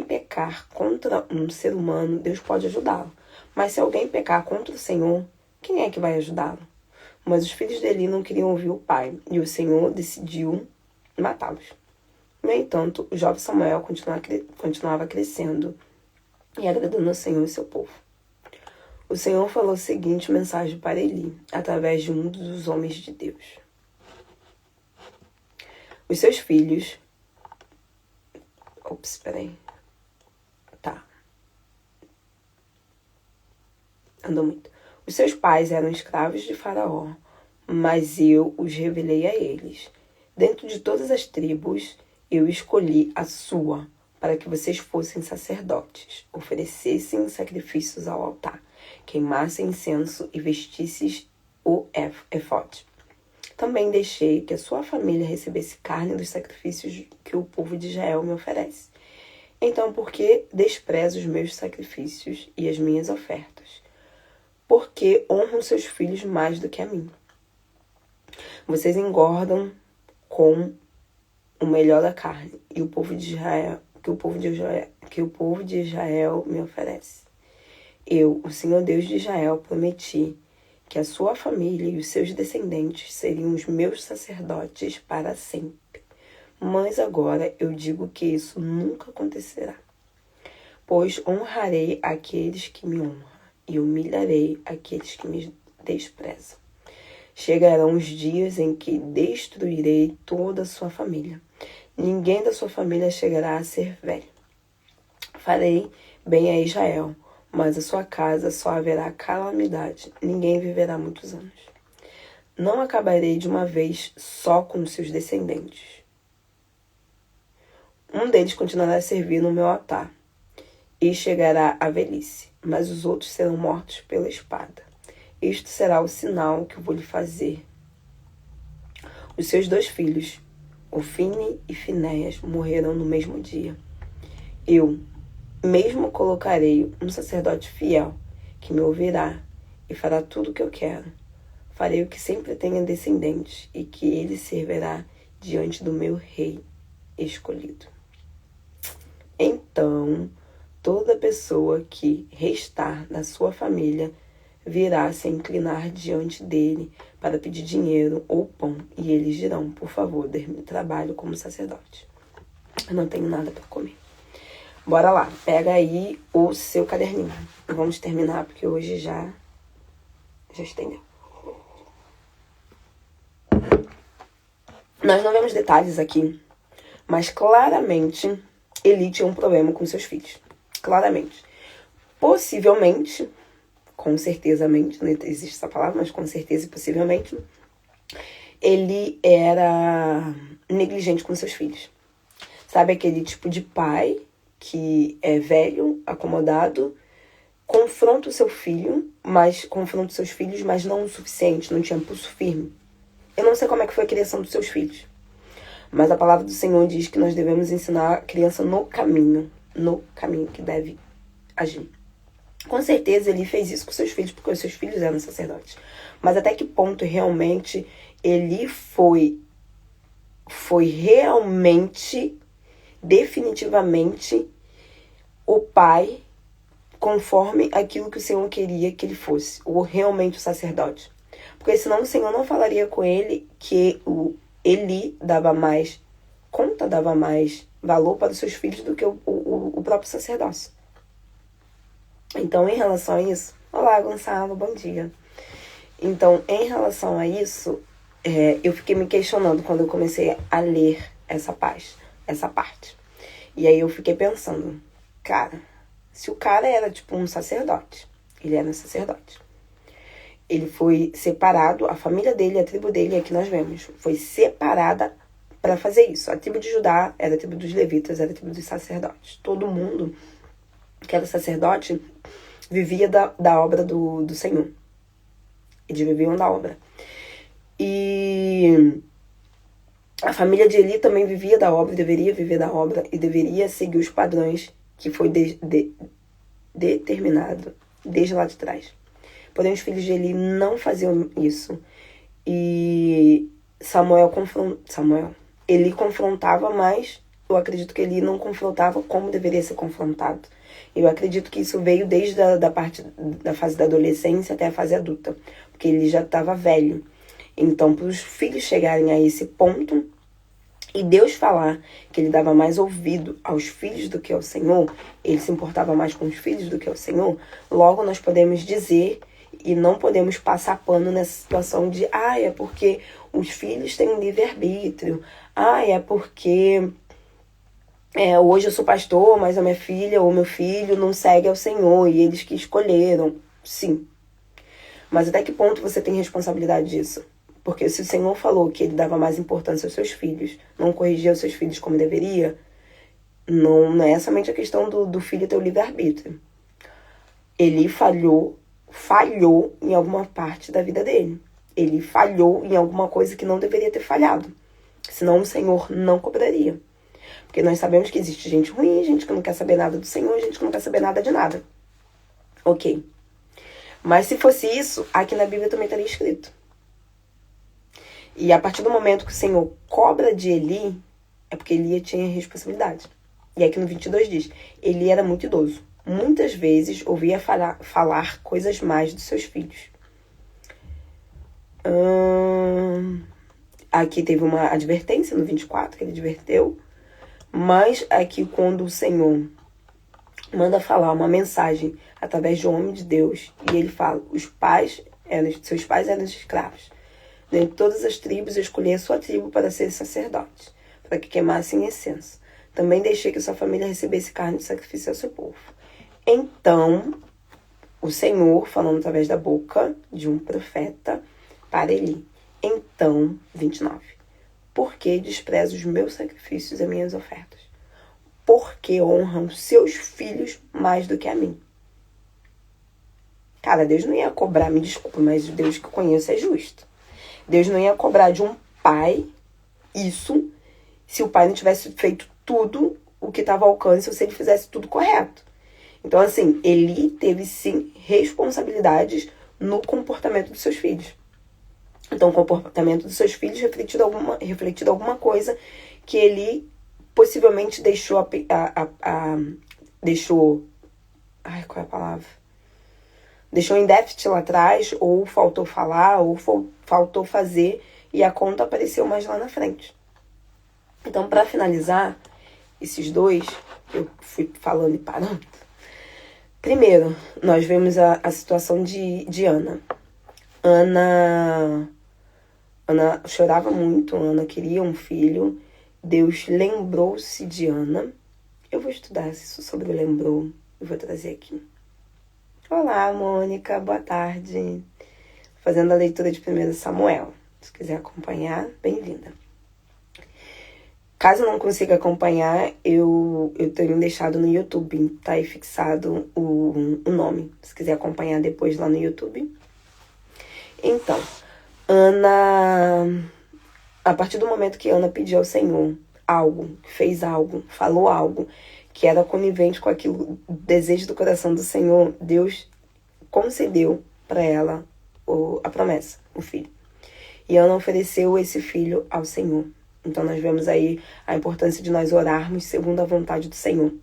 pecar contra um ser humano, Deus pode ajudá-lo. Mas se alguém pecar contra o Senhor, quem é que vai ajudá-lo? Mas os filhos de Eli não queriam ouvir o pai, e o Senhor decidiu matá-los. No entanto, o jovem Samuel continuava crescendo e agradando ao Senhor e seu povo. O Senhor falou a seguinte mensagem para Eli, através de um dos homens de Deus: os seus filhos... Andou muito. Os seus pais eram escravos de Faraó, mas eu os revelei a eles. Dentro de todas as tribos, eu escolhi a sua, para que vocês fossem sacerdotes, oferecessem sacrifícios ao altar, queimassem incenso e vestissem o efode. Também deixei que a sua família recebesse carne dos sacrifícios que o povo de Israel me oferece. Então, por que despreza os meus sacrifícios e as minhas ofertas? Por que honram seus filhos mais do que a mim? Vocês engordam com o melhor da carne e o povo de Israel, que o povo de Israel me oferece. Eu, o Senhor Deus de Israel, prometi que a sua família e os seus descendentes seriam os meus sacerdotes para sempre. Mas agora eu digo que isso nunca acontecerá. Pois honrarei aqueles que me honram e humilharei aqueles que me desprezam. Chegarão os dias em que destruirei toda a sua família. Ninguém da sua família chegará a ser velho. Farei bem a Israel, mas a sua casa só haverá calamidade. Ninguém viverá muitos anos. Não acabarei de uma vez só com os seus descendentes. Um deles continuará a servir no meu altar e chegará à velhice, mas os outros serão mortos pela espada. Isto será o sinal que eu vou lhe fazer. Os seus 2 filhos, Ofni e Finéias, morrerão no mesmo dia. Eu mesmo colocarei um sacerdote fiel que me ouvirá e fará tudo o que eu quero. Farei o que sempre tenha descendentes e que ele servirá diante do meu rei escolhido. Então, toda pessoa que restar da sua família virá se inclinar diante dele para pedir dinheiro ou pão, e eles dirão: por favor, dê-me trabalho como sacerdote. Eu não tenho nada para comer. Bora lá, pega aí o seu caderninho. Vamos terminar, porque hoje já estendeu. Nós não vemos detalhes aqui, mas claramente Eli tinha um problema com seus filhos. Claramente. Possivelmente, com certezamente, não existe essa palavra, mas com certeza e possivelmente, ele era negligente com seus filhos. Sabe aquele tipo de pai que é velho, acomodado, confronta o seu filho, mas confronta os seus filhos, mas não o suficiente, não tinha pulso firme. Eu não sei como é que foi a criação dos seus filhos, mas a palavra do Senhor diz que nós devemos ensinar a criança no caminho que deve agir. Com certeza ele fez isso com seus filhos, porque os seus filhos eram sacerdotes. Mas até que ponto realmente ele foi realmente, definitivamente, o pai conforme aquilo que o Senhor queria que ele fosse, ou realmente o sacerdote. Porque senão o Senhor não falaria com ele que o Eli dava mais conta, dava mais valor para os seus filhos do que o próprio sacerdócio. Então, em relação a isso... Olá, Gonçalo, bom dia. Então, em relação a isso, eu fiquei me questionando quando eu comecei a ler essa parte. E aí eu fiquei pensando, cara, se o cara era tipo um sacerdote, ele era um sacerdote, ele foi separado, a família dele, a tribo dele, aqui nós vemos, foi separada para fazer isso. A tribo de Judá era a tribo dos levitas, era a tribo dos sacerdotes. Todo mundo que era sacerdote vivia da obra do Senhor. Eles viviam da obra. E a família de Eli também vivia da obra, deveria viver da obra e deveria seguir os padrões que foi determinado desde lá de trás. Porém, os filhos de Eli não faziam isso. E Eli confrontava, mas eu acredito que Eli não confrontava como deveria ser confrontado. Eu acredito que isso veio desde da fase da adolescência até a fase adulta, porque ele já estava velho. Então, para os filhos chegarem a esse ponto e Deus falar que ele dava mais ouvido aos filhos do que ao Senhor, ele se importava mais com os filhos do que ao Senhor, logo nós podemos dizer e não podemos passar pano nessa situação de é porque os filhos têm um livre-arbítrio, é porque hoje eu sou pastor, mas a minha filha ou meu filho não segue ao Senhor e eles que escolheram. Sim. Mas até que ponto você tem responsabilidade disso? Porque se o Senhor falou que ele dava mais importância aos seus filhos, não corrigia os seus filhos como deveria, não é somente a questão do filho ter o livre-arbítrio. Ele falhou em alguma parte da vida dele. Ele falhou em alguma coisa que não deveria ter falhado. Senão o Senhor não cobraria. Porque nós sabemos que existe gente ruim, gente que não quer saber nada do Senhor, gente que não quer saber nada de nada. Ok. Mas se fosse isso, aqui na Bíblia também estaria escrito. E a partir do momento que o Senhor cobra de Eli, é porque Eli tinha responsabilidade. E aqui no 22 diz, Eli era muito idoso. Muitas vezes ouvia falar coisas más dos seus filhos. Aqui teve uma advertência no 24, que ele adverteu. Mas aqui quando o Senhor manda falar uma mensagem através de um homem de Deus, e ele fala, seus pais eram escravos. Dentre todas as tribos, eu escolhi a sua tribo para ser sacerdote, para que queimassem incenso. Também deixei que sua família recebesse carne de sacrifício ao seu povo. Então, o Senhor, falando através da boca de um profeta, para Eli. Então, 29. Por que despreza os meus sacrifícios e as minhas ofertas? Porque honram seus filhos mais do que a mim. Cara, Deus não ia cobrar, me desculpa, mas o Deus que eu conheço é justo. Deus não ia cobrar de um pai isso se o pai não tivesse feito tudo o que estava ao alcance ou se ele fizesse tudo correto. Então, assim, Eli teve, sim, responsabilidades no comportamento dos seus filhos. Então, o comportamento dos seus filhos refletido alguma coisa que Eli possivelmente deixou deixou... Ai, qual é a palavra? Deixou em déficit lá atrás, ou faltou falar, ou faltou fazer, e a conta apareceu mais lá na frente. Então, para finalizar, esses dois, eu fui falando e parando. Primeiro, nós vemos a situação de Ana. Ana chorava muito, Ana queria um filho. Deus lembrou-se de Ana. Eu vou estudar isso sobre o lembrou e vou trazer aqui. Olá, Mônica, boa tarde. Fazendo a leitura de 1 Samuel. Se quiser acompanhar, bem-vinda. Caso não consiga acompanhar, eu tenho deixado no YouTube, tá aí fixado o nome, se quiser acompanhar depois lá no YouTube. Então, Ana, a partir do momento que Ana pediu ao Senhor algo, fez algo, falou algo, que era conivente com aquilo, o desejo do coração do Senhor, Deus concedeu para ela a promessa, o filho. E Ana ofereceu esse filho ao Senhor. Então nós vemos aí a importância de nós orarmos segundo a vontade do Senhor.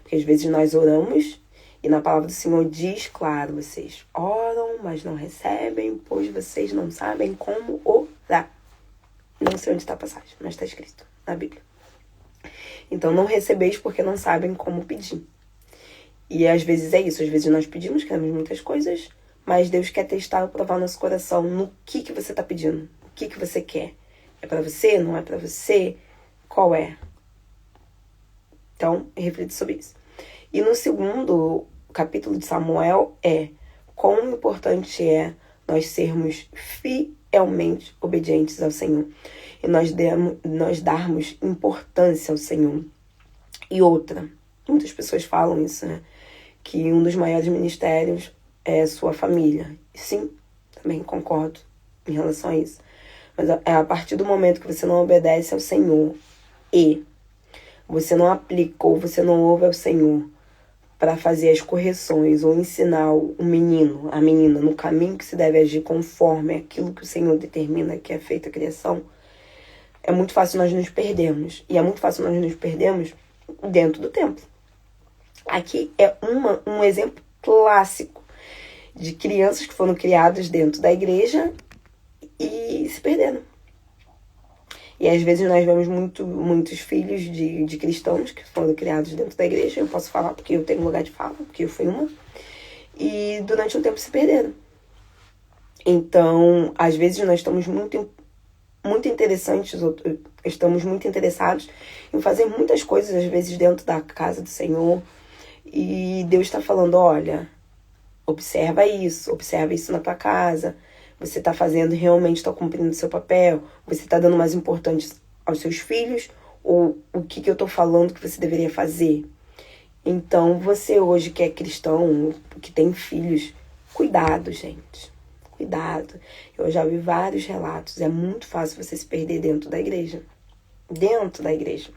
Porque às vezes nós oramos e na palavra do Senhor diz, claro, vocês oram, mas não recebem, pois vocês não sabem como orar. Não sei onde está a passagem, mas está escrito na Bíblia. Então não recebeis porque não sabem como pedir. E às vezes é isso, às vezes nós pedimos, queremos muitas coisas, mas Deus quer testar e provar nosso coração no que você está pedindo, o que você quer. É pra você? Não é pra você? Qual é? Então, reflita sobre isso. E no segundo capítulo de Samuel quão importante é nós sermos fielmente obedientes ao Senhor. E nós darmos importância ao Senhor. E outra, muitas pessoas falam isso, né? Que um dos maiores ministérios é a sua família. E sim, também concordo em relação a isso. Mas é a partir do momento que você não obedece ao Senhor e você não aplica ou você não ouve ao Senhor para fazer as correções ou ensinar o menino, a menina, no caminho que se deve agir conforme aquilo que o Senhor determina que é feita a criação, é muito fácil nós nos perdermos. E é muito fácil nós nos perdermos dentro do templo. Aqui é um exemplo clássico de crianças que foram criadas dentro da igreja e se perderam. E às vezes nós vemos muitos filhos de cristãos que foram criados dentro da igreja. Eu posso falar porque eu tenho lugar de fala, porque eu fui uma. E durante um tempo se perderam. Então, às vezes nós estamos muito estamos muito interessados em fazer muitas coisas, às vezes dentro da casa do Senhor. E Deus está falando, olha, observa isso na tua casa. Você está fazendo, realmente está cumprindo o seu papel? Você está dando mais importância aos seus filhos? Ou o que eu estou falando que você deveria fazer? Então, você hoje que é cristão, que tem filhos, cuidado, gente. Cuidado. Eu já vi vários relatos. É muito fácil você se perder dentro da igreja. Dentro da igreja.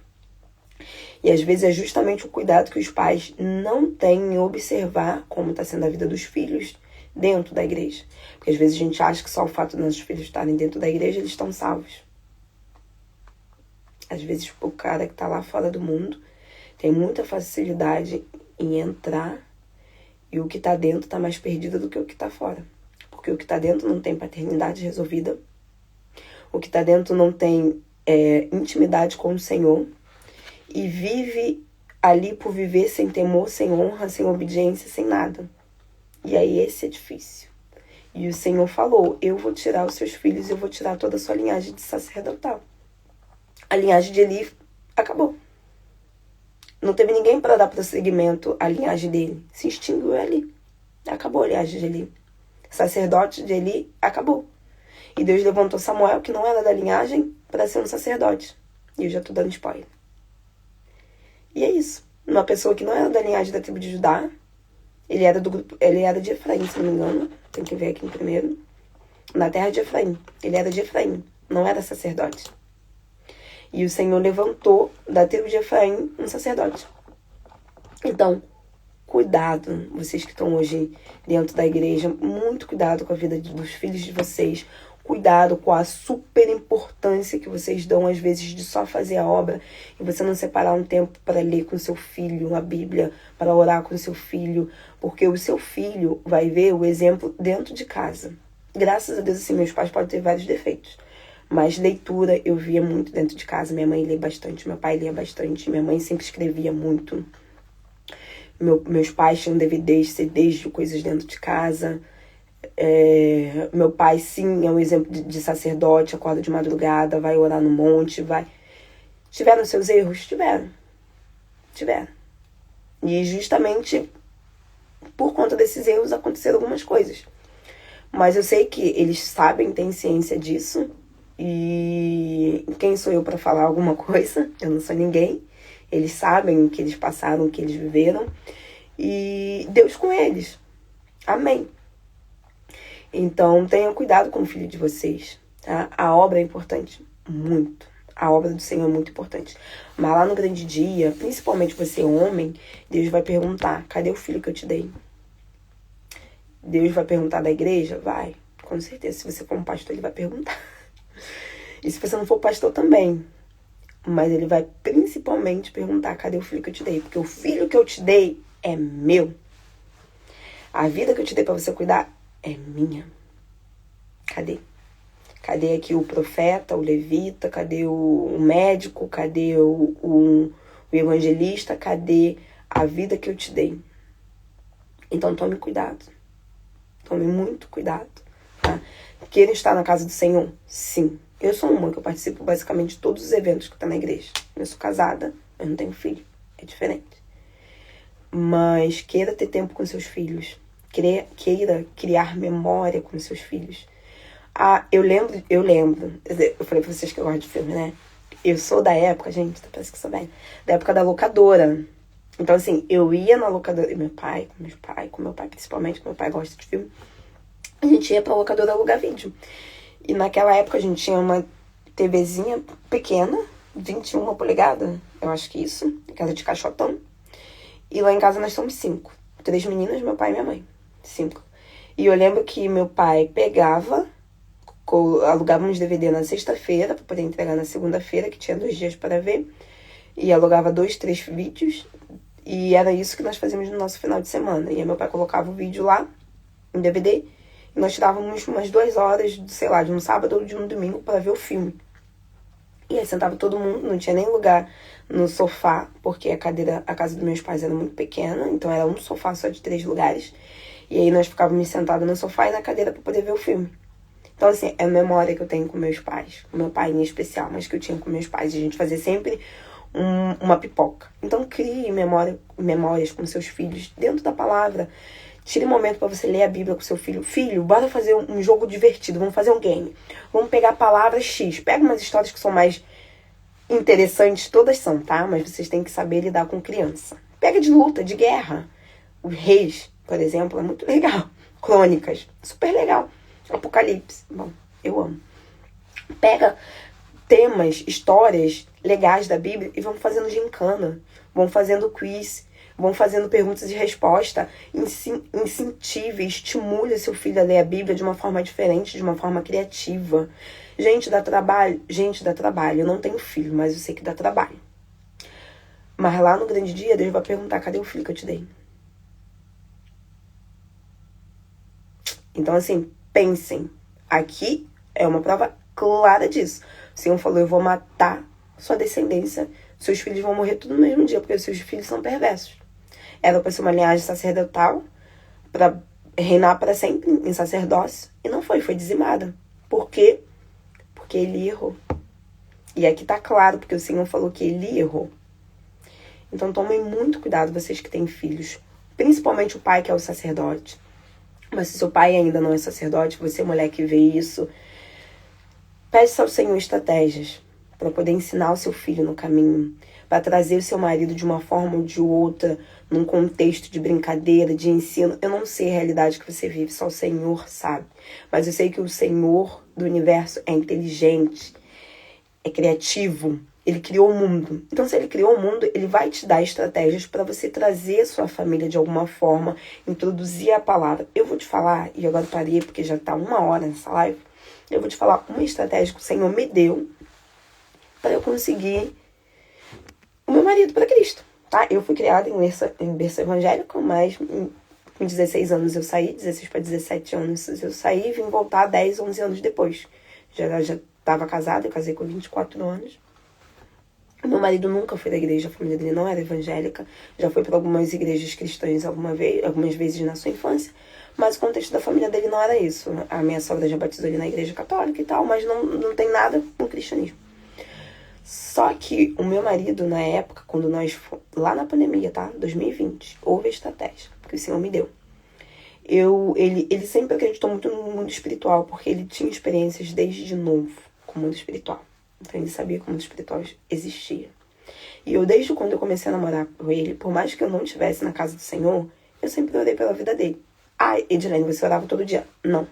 E às vezes é justamente o cuidado que os pais não têm em observar como está sendo a vida dos filhos dentro da igreja. Porque às vezes a gente acha que só o fato de nossos filhos estarem dentro da igreja, eles estão salvos. Às vezes o cara que está lá fora do mundo tem muita facilidade em entrar e o que está dentro está mais perdido do que o que está fora. Porque porque o que tá dentro não tem paternidade resolvida. O que tá dentro não tem intimidade com o Senhor. E vive ali por viver sem temor, sem honra, sem obediência, sem nada. E aí esse é difícil. E o Senhor falou, eu vou tirar os seus filhos, eu vou tirar toda a sua linhagem de sacerdotal. A linhagem de Eli acabou. Não teve ninguém para dar prosseguimento à linhagem dele. Se extinguiu ali. Acabou a linhagem de Eli. Sacerdote de Eli acabou. E Deus levantou Samuel, que não era da linhagem, para ser um sacerdote. E eu já tô dando spoiler. E é isso. Uma pessoa que não era da linhagem da tribo de Judá. Ele era do grupo, ele era de Efraim, se não me engano. Tem que ver aqui em primeiro. Na terra de Efraim. Ele era de Efraim. Não era sacerdote. E o Senhor levantou da tribo de Efraim um sacerdote. Então, cuidado, vocês que estão hoje dentro da igreja, muito cuidado com a vida dos filhos de vocês. Cuidado com a super importância que vocês dão, às vezes, de só fazer a obra e você não separar um tempo para ler com seu filho a Bíblia, para orar com seu filho, porque o seu filho vai ver o exemplo dentro de casa. Graças a Deus, assim, meus pais podem ter vários defeitos, mas leitura eu via muito dentro de casa. Minha mãe lê bastante, meu pai lia bastante, minha mãe sempre escrevia muito. Meus pais tinham DVDs, CDs de coisas dentro de casa. Meu pai, sim, é um exemplo de sacerdote, acorda de madrugada, vai orar no monte, vai... Tiveram seus erros? Tiveram. E justamente por conta desses erros aconteceram algumas coisas. Mas eu sei que eles sabem, têm ciência disso. E quem sou eu para falar alguma coisa? Eu não sou ninguém. Eles sabem o que eles passaram, o que eles viveram. E Deus com eles. Amém. Então, tenham cuidado com o filho de vocês, tá? A obra é importante, muito. A obra do Senhor é muito importante. Mas lá no grande dia, principalmente você, homem, Deus vai perguntar, cadê o filho que eu te dei? Deus vai perguntar da igreja? Vai, com certeza. Se você for um pastor, ele vai perguntar. E se você não for pastor também. Mas ele vai principalmente perguntar, cadê o filho que eu te dei? Porque o filho que eu te dei é meu. A vida que eu te dei pra você cuidar é minha. Cadê? Cadê aqui o profeta, o levita? Cadê o médico? Cadê o evangelista? Cadê a vida que eu te dei? Então tome cuidado. Tome muito cuidado. Tá? Queira estar na casa do Senhor? Sim. Eu sou uma que eu participo basicamente de todos os eventos que estão na igreja. Eu sou casada, eu não tenho filho. É diferente. Mas queira ter tempo com seus filhos. Queira criar memória com seus filhos. Eu lembro. Eu falei pra vocês que eu gosto de filme, né? Eu sou da época, gente, parece que eu sou velha. Da época da locadora. Então, assim, eu ia na locadora. E meu pai principalmente, que meu pai gosta de filme. A gente ia pra locadora alugar vídeo. E naquela época a gente tinha uma TVzinha pequena, 21 polegadas, eu acho que isso, casa de caixotão. E lá em casa nós somos 5. 3 meninas, meu pai e minha mãe. 5. E eu lembro que meu pai pegava, alugava uns DVD na sexta-feira, pra poder entregar na segunda-feira, que tinha 2 dias para ver. E alugava 2, 3 vídeos. E era isso que nós fazíamos no nosso final de semana. E aí meu pai colocava o vídeo lá, em DVD, e nós tirávamos umas 2 horas, sei lá, de um sábado ou de um domingo para ver o filme. E aí sentava todo mundo, não tinha nem lugar no sofá, porque a casa dos meus pais era muito pequena, então era um sofá só de 3 lugares. E aí nós ficávamos sentados no sofá e na cadeira para poder ver o filme. Então, assim, é a memória que eu tenho com meus pais, com meu pai em especial, mas que eu tinha com meus pais. A gente fazia sempre uma pipoca. Então, crie memórias com seus filhos dentro da palavra. Tire um momento para você ler a Bíblia com seu filho. Filho, bora fazer um jogo divertido, vamos fazer um game. Vamos pegar a palavra X. Pega umas histórias que são mais interessantes, todas são, tá? Mas vocês têm que saber lidar com criança. Pega de luta, de guerra. Os Reis, por exemplo, é muito legal. Crônicas, super legal. Apocalipse, bom, eu amo. Pega temas, histórias legais da Bíblia e vamos fazendo gincana. Vamos fazendo quiz. Vão fazendo perguntas e respostas, incentive, estimule seu filho a ler a Bíblia de uma forma diferente, de uma forma criativa. Gente, dá trabalho. Eu não tenho filho, mas eu sei que dá trabalho. Mas lá no grande dia, Deus vai perguntar, cadê o filho que eu te dei? Então, assim, pensem, aqui é uma prova clara disso. O Senhor falou, eu vou matar sua descendência, seus filhos vão morrer tudo no mesmo dia, porque os seus filhos são perversos. Era para ser uma linhagem sacerdotal, para reinar para sempre em sacerdócio, e não foi dizimada. Por quê? Porque ele errou. E aqui tá claro, porque o Senhor falou que ele errou. Então tomem muito cuidado, vocês que têm filhos, principalmente o pai que é o sacerdote. Mas se seu pai ainda não é sacerdote, você mulher que vê isso, peça ao Senhor estratégias para poder ensinar o seu filho no caminho, para trazer o seu marido de uma forma ou de outra, num contexto de brincadeira, de ensino. Eu não sei a realidade que você vive, só o Senhor sabe. Mas eu sei que o Senhor do universo é inteligente, é criativo, ele criou o mundo. Então, se ele criou o mundo, ele vai te dar estratégias para você trazer a sua família de alguma forma, introduzir a palavra. Eu vou te falar, e agora parei porque já está 1 hora nessa live, eu vou te falar uma estratégia que o Senhor me deu para eu conseguir o meu marido para Cristo, tá? Eu fui criada em berço evangélico, mas com 16 anos eu saí, 16 para 17 anos eu saí e vim voltar 10, 11 anos depois. Já estava casada, eu casei com 24 anos. Meu marido nunca foi da igreja, a família dele não era evangélica, já foi para algumas igrejas cristãs algumas vezes na sua infância, mas o contexto da família dele não era isso. A minha sogra já batizou ele na igreja católica e tal, mas não tem nada com o cristianismo. Só que o meu marido, na época, quando nós lá na pandemia, tá? 2020, houve a estratégia que o Senhor me deu. Ele sempre acreditou muito no mundo espiritual, porque ele tinha experiências desde novo com o mundo espiritual. Então ele sabia que o mundo espiritual existia. E eu, desde quando eu comecei a namorar com ele, por mais que eu não estivesse na casa do Senhor, eu sempre orei pela vida dele. Ah, Edilene, você orava todo dia? Não.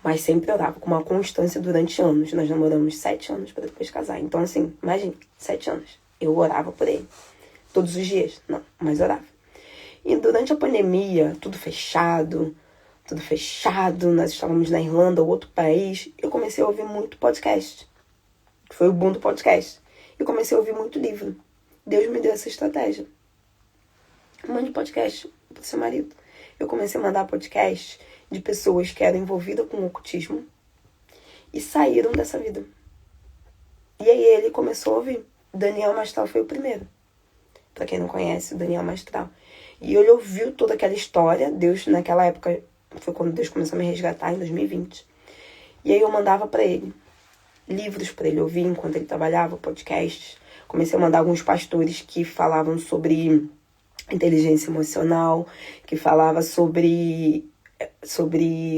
Mas sempre orava com uma constância durante anos. Nós namoramos 7 anos para depois casar. Então, assim, imagine, 7 anos. Eu orava por ele. Todos os dias? Não, mas orava. E durante a pandemia, tudo fechado, nós estávamos na Irlanda, outro país, eu comecei a ouvir muito podcast. Foi o boom do podcast. Eu comecei a ouvir muito livro. Deus me deu essa estratégia. Mande podcast pro seu marido. Eu comecei a mandar podcast de pessoas que eram envolvidas com o ocultismo e saíram dessa vida. E aí ele começou a ouvir. Daniel Mastral foi o primeiro. Pra quem não conhece, o Daniel Mastral. E ele ouviu toda aquela história. Deus, naquela época, foi quando Deus começou a me resgatar, em 2020. E aí eu mandava pra ele livros pra ele ouvir enquanto ele trabalhava, podcasts. Comecei a mandar alguns pastores que falavam sobre inteligência emocional, que falava sobre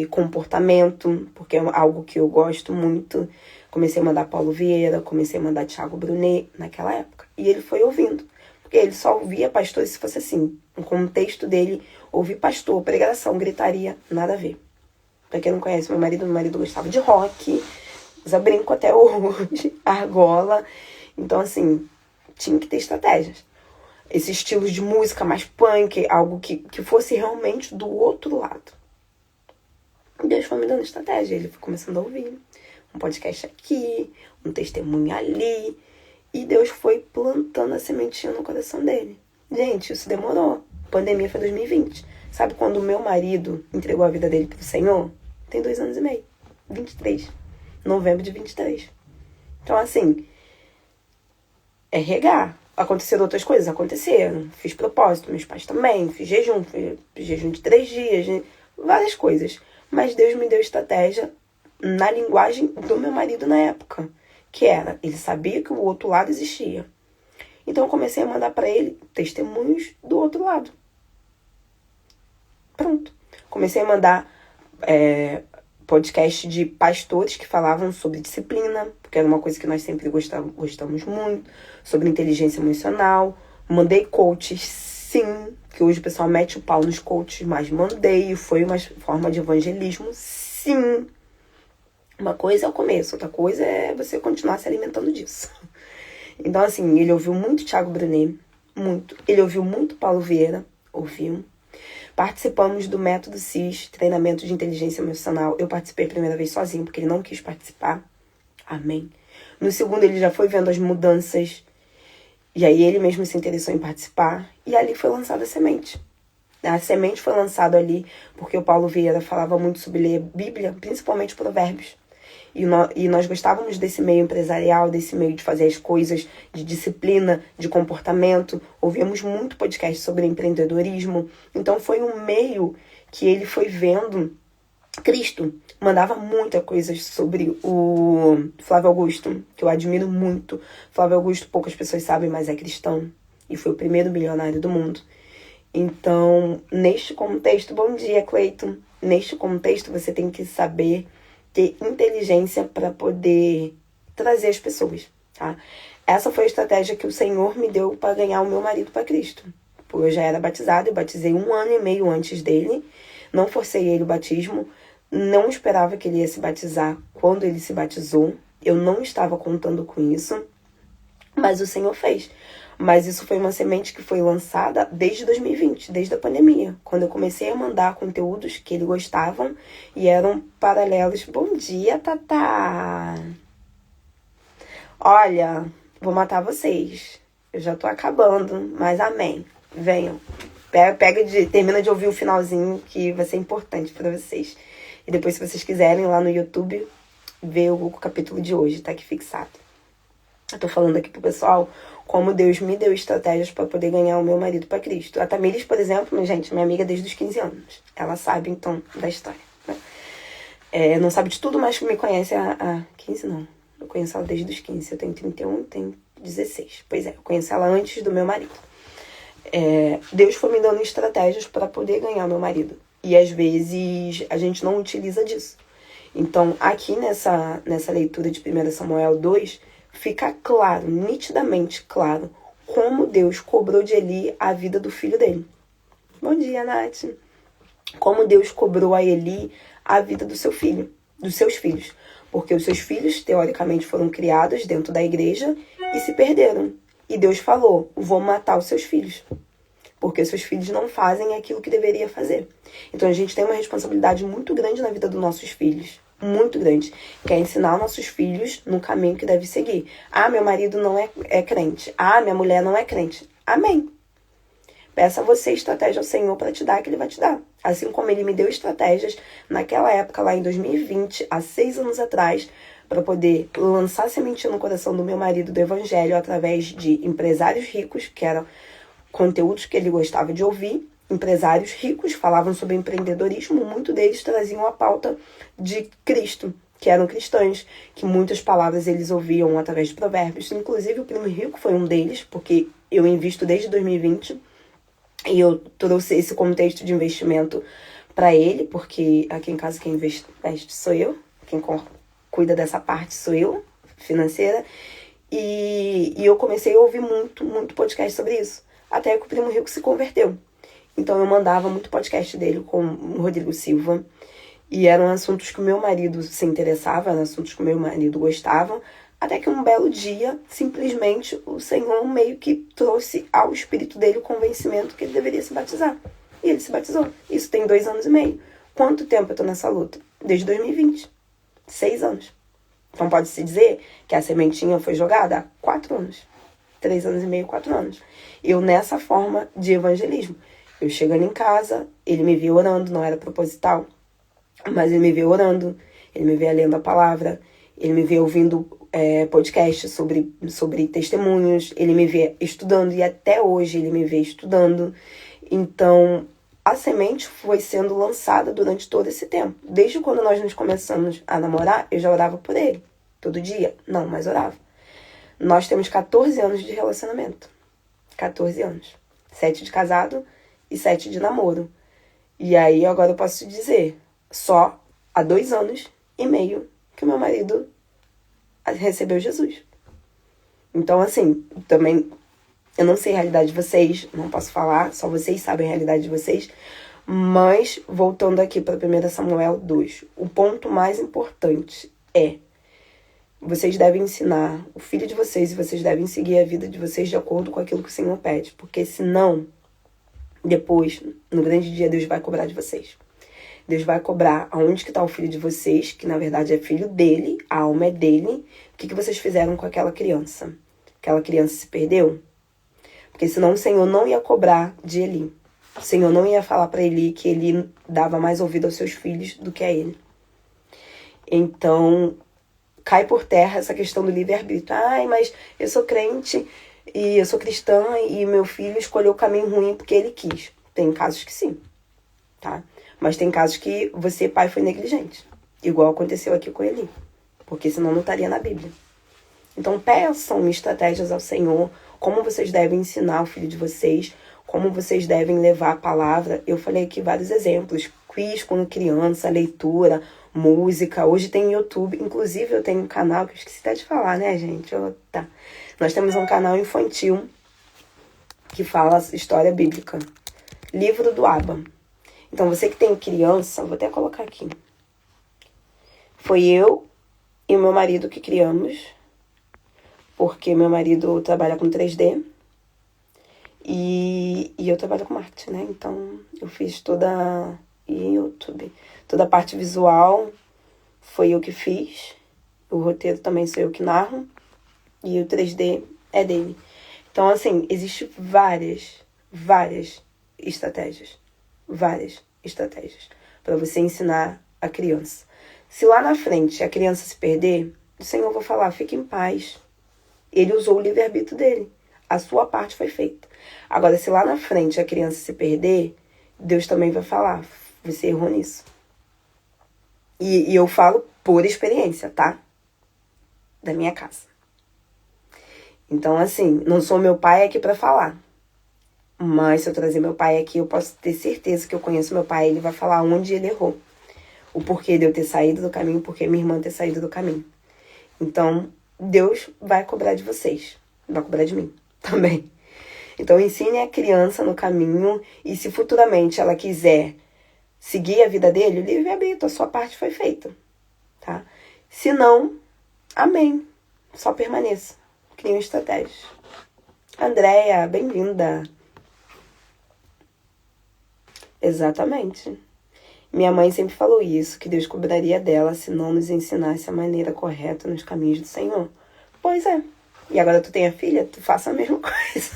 comportamento, porque é algo que eu gosto muito. Comecei a mandar Paulo Vieira, comecei a mandar Thiago Brunet naquela época. E ele foi ouvindo. Porque ele só ouvia pastor se fosse assim. No contexto dele, ouvir pastor, pregação, gritaria, nada a ver. Pra quem não conhece, meu marido gostava de rock, usa brinco até hoje, argola. Então, assim, tinha que ter estratégias. Esse estilo de música mais punk, algo que fosse realmente do outro lado. Deus foi me dando estratégia, ele foi começando a ouvir. Um podcast aqui, um testemunho ali. E Deus foi plantando a sementinha no coração dele. Gente, isso demorou. A pandemia foi 2020. Sabe quando o meu marido entregou a vida dele pro Senhor? Tem 2 anos e meio. 23. Novembro de 23. Então, assim, é regar. Aconteceram outras coisas? Aconteceram. Fiz propósito, meus pais também. Fiz jejum de 3 dias. Várias coisas. Mas Deus me deu estratégia na linguagem do meu marido na época. Que era, ele sabia que o outro lado existia. Então eu comecei a mandar para ele testemunhos do outro lado. Pronto. Comecei a mandar podcast de pastores que falavam sobre disciplina, porque era uma coisa que nós sempre gostamos muito, sobre inteligência emocional. Mandei coaches, sim, que hoje o pessoal mete o pau nos coaches, mas mandei, foi uma forma de evangelismo, sim. Uma coisa é o começo, outra coisa é você continuar se alimentando disso. Então, assim, ele ouviu muito Thiago Brunet, muito. Ele ouviu muito Paulo Vieira, ouviu. Participamos do Método CIS, treinamento de inteligência emocional. Eu participei a primeira vez sozinho, porque ele não quis participar. Amém. No segundo, ele já foi vendo as mudanças. E aí, ele mesmo se interessou em participar. E ali foi lançada a semente. A semente foi lançada ali porque o Paulo Vieira falava muito sobre ler Bíblia, principalmente Provérbios. E nós gostávamos desse meio empresarial, desse meio de fazer as coisas, de disciplina, de comportamento. Ouvíamos muito podcast sobre empreendedorismo. Então foi um meio que ele foi vendo Cristo. Mandava muita coisa sobre o Flávio Augusto, que eu admiro muito. Flávio Augusto, poucas pessoas sabem, mas é cristão. E foi o primeiro bilionário do mundo. Então, neste contexto, bom dia, Cleiton. Neste contexto, você tem que saber ter inteligência para poder trazer as pessoas, tá? Essa foi a estratégia que o Senhor me deu para ganhar o meu marido para Cristo. Porque eu já era batizada, eu batizei 1 ano e meio antes dele, não forcei ele o batismo, não esperava que ele ia se batizar quando ele se batizou, eu não estava contando com isso, mas o Senhor fez. Mas isso foi uma semente que foi lançada desde 2020, desde a pandemia, quando eu comecei a mandar conteúdos que ele gostavam e eram paralelos. Bom dia, Tatá! Olha, vou matar vocês. Eu já tô acabando, mas amém. Venham. Termina de ouvir o finalzinho que vai ser importante para vocês. E depois, se vocês quiserem, lá no YouTube, ver o capítulo de hoje, tá aqui fixado. Eu tô falando aqui pro pessoal como Deus me deu estratégias para poder ganhar o meu marido para Cristo. A Tamires, por exemplo, gente, minha amiga desde os 15 anos. Ela sabe, então, da história. Né? Não sabe de tudo, mas que me conhece há 15, não. Eu conheço ela desde os 15. Eu tenho 31, tenho 16. Pois é, eu conheço ela antes do meu marido. Deus foi me dando estratégias para poder ganhar o meu marido. E às vezes a gente não utiliza disso. Então, aqui nessa leitura de 1 Samuel 2, fica claro, nitidamente claro, como Deus cobrou de Eli a vida do filho dele. Bom dia, Nath. Como Deus cobrou a Eli a vida do seu filho, dos seus filhos. Porque os seus filhos, teoricamente, foram criados dentro da igreja e se perderam. E Deus falou, vou matar os seus filhos. Porque os seus filhos não fazem aquilo que deveria fazer. Então a gente tem uma responsabilidade muito grande na vida dos nossos filhos. Muito grande, que é ensinar nossos filhos no caminho que deve seguir. Ah, meu marido não é crente. Ah, minha mulher não é crente. Amém. Peça a você estratégia ao Senhor para te dar, que Ele vai te dar. Assim como Ele me deu estratégias naquela época, lá em 2020, há 6 anos atrás, para poder lançar sementinha no coração do meu marido do Evangelho através de empresários ricos, que eram conteúdos que ele gostava de ouvir. Empresários ricos falavam sobre empreendedorismo, muitos deles traziam a pauta de Cristo, que eram cristãos, que muitas palavras eles ouviam através de provérbios. Inclusive o Primo Rico foi um deles, porque eu invisto desde 2020 e eu trouxe esse contexto de investimento para ele, porque aqui em casa quem investe sou eu, quem cuida dessa parte sou eu, financeira, e eu comecei a ouvir muito podcast sobre isso, até que o Primo Rico se converteu. Então eu mandava muito podcast dele com o Rodrigo Silva. E eram assuntos que o meu marido se interessava, eram assuntos que o meu marido gostava. Até que um belo dia, simplesmente, o Senhor meio que trouxe ao espírito dele o convencimento que ele deveria se batizar. E ele se batizou. Isso tem 2 anos e meio. Quanto tempo eu tô nessa luta? Desde 2020. 6 anos. Então pode-se dizer que a sementinha foi jogada há 4 anos. 3 anos e meio, 4 anos. Eu nessa forma de evangelismo. Eu chegando em casa, ele me via orando, não era proposital, mas ele me via orando, ele me via lendo a palavra, ele me via ouvindo podcasts sobre testemunhos, ele me via estudando e até hoje ele me vê estudando. Então, a semente foi sendo lançada durante todo esse tempo. Desde quando nós nos começamos a namorar, eu já orava por ele. Todo dia? Não, mas orava. Nós temos 14 anos de relacionamento. 14 anos. 7 de casado e 7 de namoro. E aí, agora eu posso te dizer, só há 2 anos e meio que o meu marido recebeu Jesus. Então, assim, também, eu não sei a realidade de vocês, não posso falar, só vocês sabem a realidade de vocês, mas, voltando aqui para 1 Samuel 2, o ponto mais importante é, vocês devem ensinar o filho de vocês e vocês devem seguir a vida de vocês de acordo com aquilo que o Senhor pede, porque senão, depois, no grande dia, Deus vai cobrar de vocês. Deus vai cobrar aonde que está o filho de vocês, que na verdade é filho dele, a alma é dele. O que vocês fizeram com aquela criança? Aquela criança se perdeu? Porque senão o Senhor não ia cobrar de Eli. O Senhor não ia falar para Eli que ele dava mais ouvido aos seus filhos do que a ele. Então, cai por terra essa questão do livre-arbítrio. Ai, mas eu sou crente e eu sou cristã e meu filho escolheu o caminho ruim porque ele quis. Tem casos que sim, tá? Mas tem casos que você, pai, foi negligente. Igual aconteceu aqui com Eli. Porque senão não estaria na Bíblia. Então, peçam estratégias ao Senhor, como vocês devem ensinar o filho de vocês, como vocês devem levar a palavra. Eu falei aqui vários exemplos. Quiz quando criança, leitura, música. Hoje tem YouTube. Inclusive, eu tenho um canal, que eu esqueci até de falar, né, gente? Tá. Nós temos um canal infantil que fala história bíblica. Livro do Abba. Então, você que tem criança, vou até colocar aqui. Foi eu e o meu marido que criamos, porque meu marido trabalha com 3D e eu trabalho com marketing, né? Então, eu fiz toda YouTube, toda a parte visual foi eu que fiz, o roteiro também sou eu que narro e o 3D é dele. Então, assim, existem várias estratégias para você ensinar a criança. Se lá na frente a criança se perder, o Senhor vai falar, fique em paz. Ele usou o livre-arbítrio dele. A sua parte foi feita. Agora, se lá na frente a criança se perder, Deus também vai falar, você errou nisso. E eu falo por experiência, tá? Da minha casa. Então, assim, não sou meu pai aqui pra falar. Mas se eu trazer meu pai aqui, eu posso ter certeza que eu conheço meu pai. Ele vai falar onde ele errou. O porquê de eu ter saído do caminho, o porquê minha irmã ter saído do caminho. Então, Deus vai cobrar de vocês. Vai cobrar de mim também. Então, ensine a criança no caminho. E se futuramente ela quiser seguir a vida dele, livre-arbítrio, a sua parte foi feita. Tá? Se não, amém. Só permaneça. Criem estratégias. Andréia, bem-vinda. Exatamente. Minha mãe sempre falou isso, que Deus cobraria dela se não nos ensinasse a maneira correta nos caminhos do Senhor. Pois é. E agora tu tem a filha, tu faça a mesma coisa.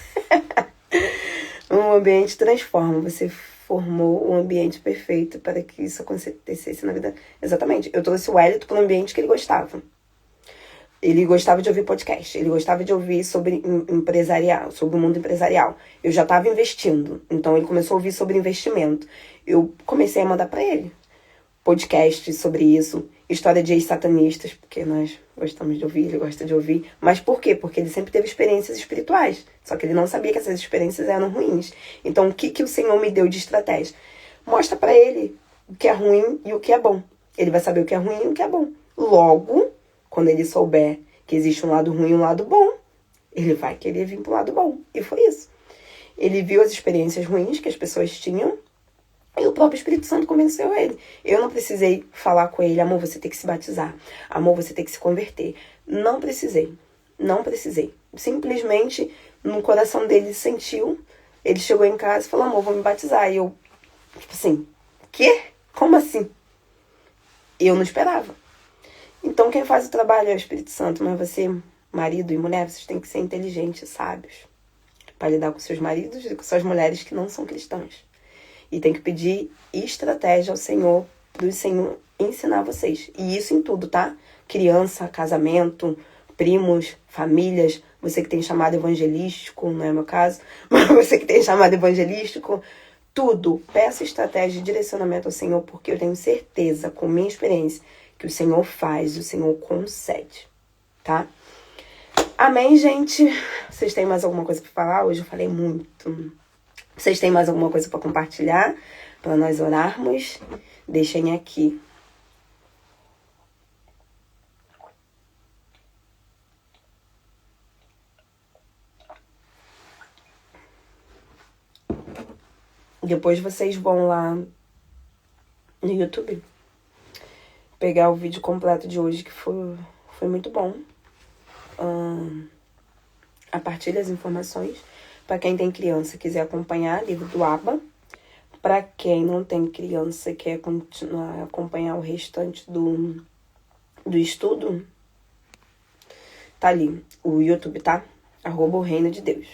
Um ambiente transforma. Você formou um ambiente perfeito para que isso acontecesse na vida. Exatamente. Eu trouxe o Wellington para um ambiente que ele gostava. Ele gostava de ouvir podcast, ele gostava de ouvir sobre empresarial, sobre o mundo empresarial. Eu já estava investindo, então ele começou a ouvir sobre investimento. Eu comecei a mandar para ele podcast sobre isso, história de ex-satanistas, porque nós gostamos de ouvir, ele gosta de ouvir. Mas por quê? Porque ele sempre teve experiências espirituais, só que ele não sabia que essas experiências eram ruins. Então o que o Senhor me deu de estratégia? Mostra para ele o que é ruim e o que é bom. Ele vai saber o que é ruim e o que é bom. Logo, quando ele souber que existe um lado ruim e um lado bom, ele vai querer vir pro lado bom. E foi isso. Ele viu as experiências ruins que as pessoas tinham e o próprio Espírito Santo convenceu ele. Eu não precisei falar com ele, amor, você tem que se batizar. Amor, você tem que se converter. Não precisei. Simplesmente, no coração dele, ele sentiu. Ele chegou em casa e falou, amor, vou me batizar. E eu, tipo assim, quê? Como assim? Eu não esperava. Então, quem faz o trabalho é o Espírito Santo, mas você, marido e mulher, vocês têm que ser inteligentes e sábios para lidar com seus maridos e com suas mulheres que não são cristãs. E tem que pedir estratégia ao Senhor, do Senhor ensinar vocês. E isso em tudo, tá? Criança, casamento, primos, famílias, você que tem chamado evangelístico, não é meu caso, mas você que tem chamado evangelístico, tudo. Peça estratégia e direcionamento ao Senhor, porque eu tenho certeza, com minha experiência, que o Senhor faz, o Senhor concede, tá? Amém, gente? Vocês têm mais alguma coisa para falar? Hoje eu falei muito. Vocês têm mais alguma coisa para compartilhar? Para nós orarmos? Deixem aqui. Depois vocês vão lá no YouTube pegar o vídeo completo de hoje, que foi muito bom. A partir das informações. Para quem tem criança quiser acompanhar, livro do Abba. Para quem não tem criança e quer continuar a acompanhar o restante do estudo, tá ali, o YouTube, tá? @o Reino de Deus.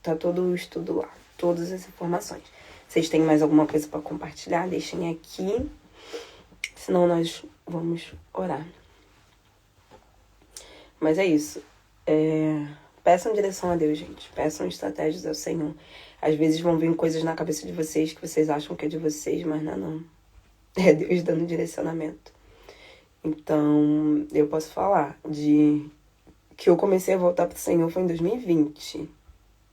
Tá todo o estudo lá. todas as informações. Vocês têm mais alguma coisa para compartilhar? Deixem aqui. Senão nós vamos orar. Mas é isso. Peçam direção a Deus, gente. Peçam estratégias ao Senhor. Às vezes vão vir coisas na cabeça de vocês que vocês acham que é de vocês, mas não. É Deus dando direcionamento. Então, eu posso falar de que eu comecei a voltar pro Senhor foi em 2020.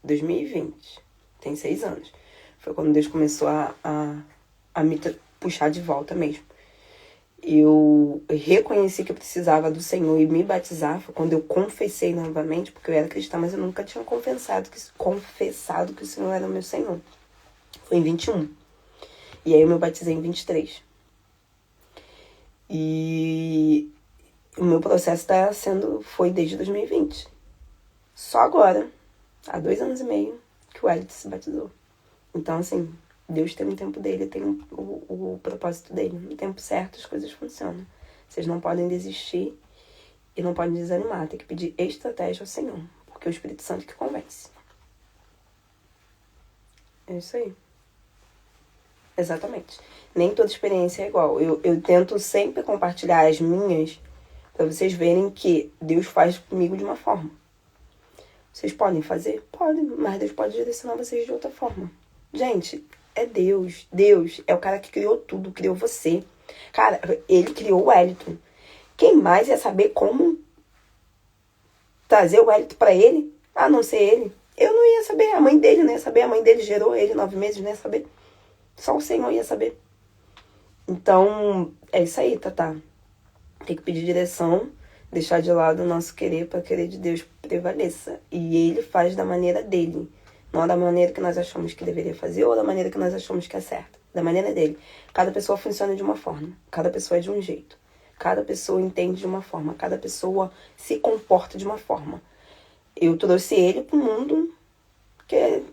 2020. Tem 6 anos. Foi quando Deus começou a me puxar de volta mesmo. Eu reconheci que eu precisava do Senhor e me batizar. Foi quando eu confessei novamente, porque eu era cristã, mas eu nunca tinha confessado que o Senhor era o meu Senhor. Foi em 21. E aí eu me batizei em 23. E o meu processo foi desde 2020. Só agora, há 2 anos e meio, que o Elito se batizou. Então, assim, Deus tem um tempo dele, tem o propósito dele. No tempo certo as coisas funcionam. Vocês não podem desistir e não podem desanimar. Tem que pedir estratégia ao Senhor, porque é o Espírito Santo que convence. É isso aí. Exatamente. Nem toda experiência é igual. Eu tento sempre compartilhar as minhas para vocês verem que Deus faz comigo de uma forma. Vocês podem fazer? Podem, mas Deus pode direcionar vocês de outra forma. Gente, é Deus. Deus é o cara que criou tudo, criou você. Cara, ele criou o Wellington. Quem mais ia saber como trazer o Wellington pra ele, a não ser ele? Eu não ia saber, a mãe dele não ia saber, a mãe dele gerou ele 9 meses, não ia saber. Só o Senhor ia saber. Então, é isso aí, Tatá. Tem que pedir direção, deixar de lado o nosso querer para querer de Deus prevaleça. E ele faz da maneira dele. Não da maneira que nós achamos que deveria fazer ou da maneira que nós achamos que é certa. Da maneira dele. Cada pessoa funciona de uma forma. Cada pessoa é de um jeito. Cada pessoa entende de uma forma. Cada pessoa se comporta de uma forma. Eu trouxe ele pro mundo que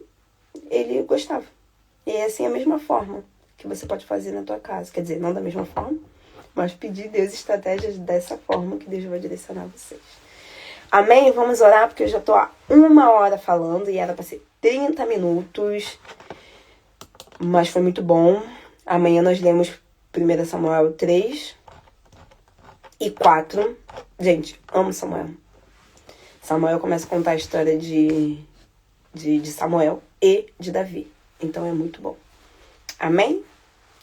ele gostava. E é assim a mesma forma que você pode fazer na tua casa. Quer dizer, não da mesma forma, mas pedir a Deus estratégias dessa forma que Deus vai direcionar vocês. Amém? Vamos orar, porque eu já tô há 1 hora falando e era para ser 30 minutos. Mas foi muito bom. Amanhã nós lemos 1 Samuel 3 e 4. Gente, amo Samuel. Samuel começa a contar a história de Samuel e de Davi. Então é muito bom. Amém?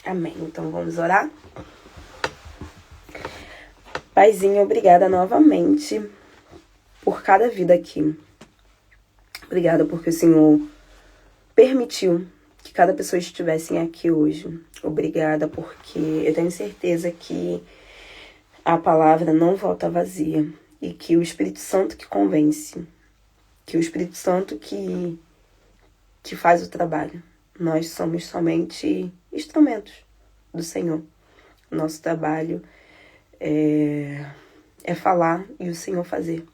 Amém. Então vamos orar. Paizinho, obrigada novamente por cada vida aqui. Obrigada porque o Senhor permitiu que cada pessoa estivesse aqui hoje. Obrigada porque eu tenho certeza que a palavra não volta vazia e que o Espírito Santo que convence, que o Espírito Santo que faz o trabalho. Nós somos somente instrumentos do Senhor. Nosso trabalho é falar e o Senhor fazer.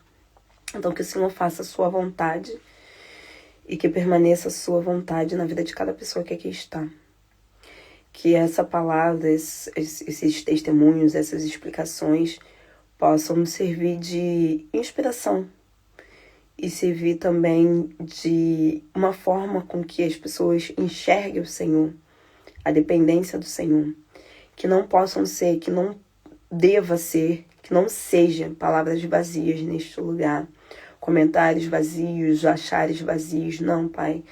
Então que o Senhor faça a sua vontade e que permaneça a sua vontade na vida de cada pessoa que aqui está. Que essa palavra, esses testemunhos, essas explicações possam nos servir de inspiração e servir também de uma forma com que as pessoas enxerguem o Senhor, a dependência do Senhor. Que não possam ser, que não deva ser, que não sejam palavras vazias neste lugar, comentários vazios, achares vazios. Não, Pai,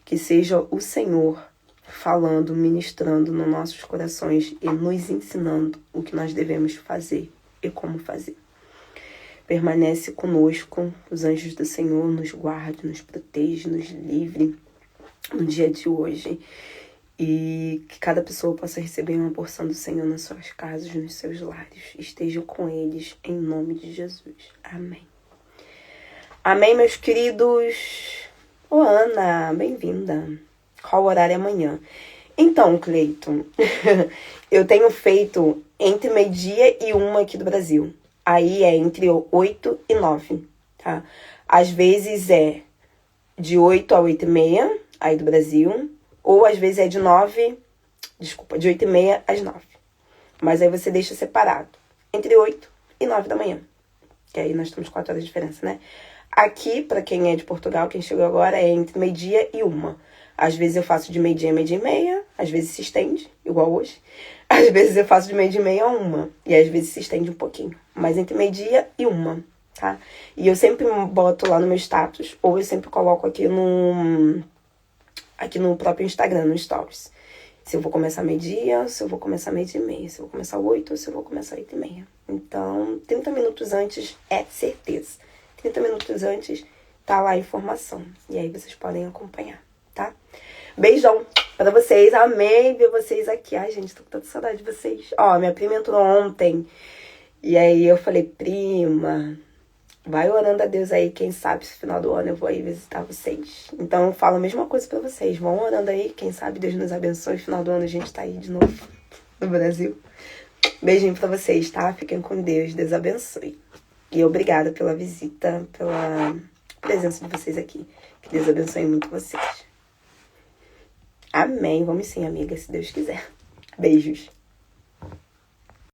que seja o Senhor falando, ministrando nos nossos corações e nos ensinando o que nós devemos fazer e como fazer. Permanece conosco, os anjos do Senhor nos guarde, nos protege, nos livre no dia de hoje. E que cada pessoa possa receber uma porção do Senhor nas suas casas, nos seus lares. Estejam com eles, em nome de Jesus. Amém. Amém, meus queridos. Ô, Ana, bem-vinda. Qual horário é amanhã? Então, Cleiton, eu tenho feito entre 12h e 1 aqui do Brasil. Aí é entre 8 e 9, tá? Às vezes é de 8 a 8h30, aí do Brasil. Ou às vezes é de 8h30 às 9. Mas aí você deixa separado. Entre 8 e 9 da manhã. Que aí nós temos 4 horas de diferença, né? Aqui, pra quem é de Portugal, quem chegou agora, é entre 12h e 1. Às vezes eu faço de meio-dia a meio-dia e meia, às vezes se estende, igual hoje. Às vezes eu faço de meio-dia e meia a 1, e às vezes se estende um pouquinho. Mas entre meio-dia e 1, tá? E eu sempre boto lá no meu status, ou eu sempre coloco aqui no próprio Instagram, no Stories. Se eu vou começar meio-dia, se eu vou começar meio-dia e meia, se eu vou começar 8 ou se eu vou começar 8h30. Então, 30 minutos antes é certeza. 30 minutos antes tá lá a informação. E aí vocês podem acompanhar, tá? Beijão pra vocês. Amei ver vocês aqui. Ai, gente, tô com tanta saudade de vocês. Ó, minha prima entrou ontem. E aí eu falei, prima, vai orando a Deus aí, quem sabe se no final do ano eu vou aí visitar vocês. Então eu falo a mesma coisa pra vocês. Vão orando aí, quem sabe Deus nos abençoe. No final do ano a gente tá aí de novo no Brasil. Beijinho pra vocês, tá? Fiquem com Deus, Deus abençoe. E obrigada pela visita, pela presença de vocês aqui. Que Deus abençoe muito vocês. Amém. Vamos sim, amiga, se Deus quiser. Beijos.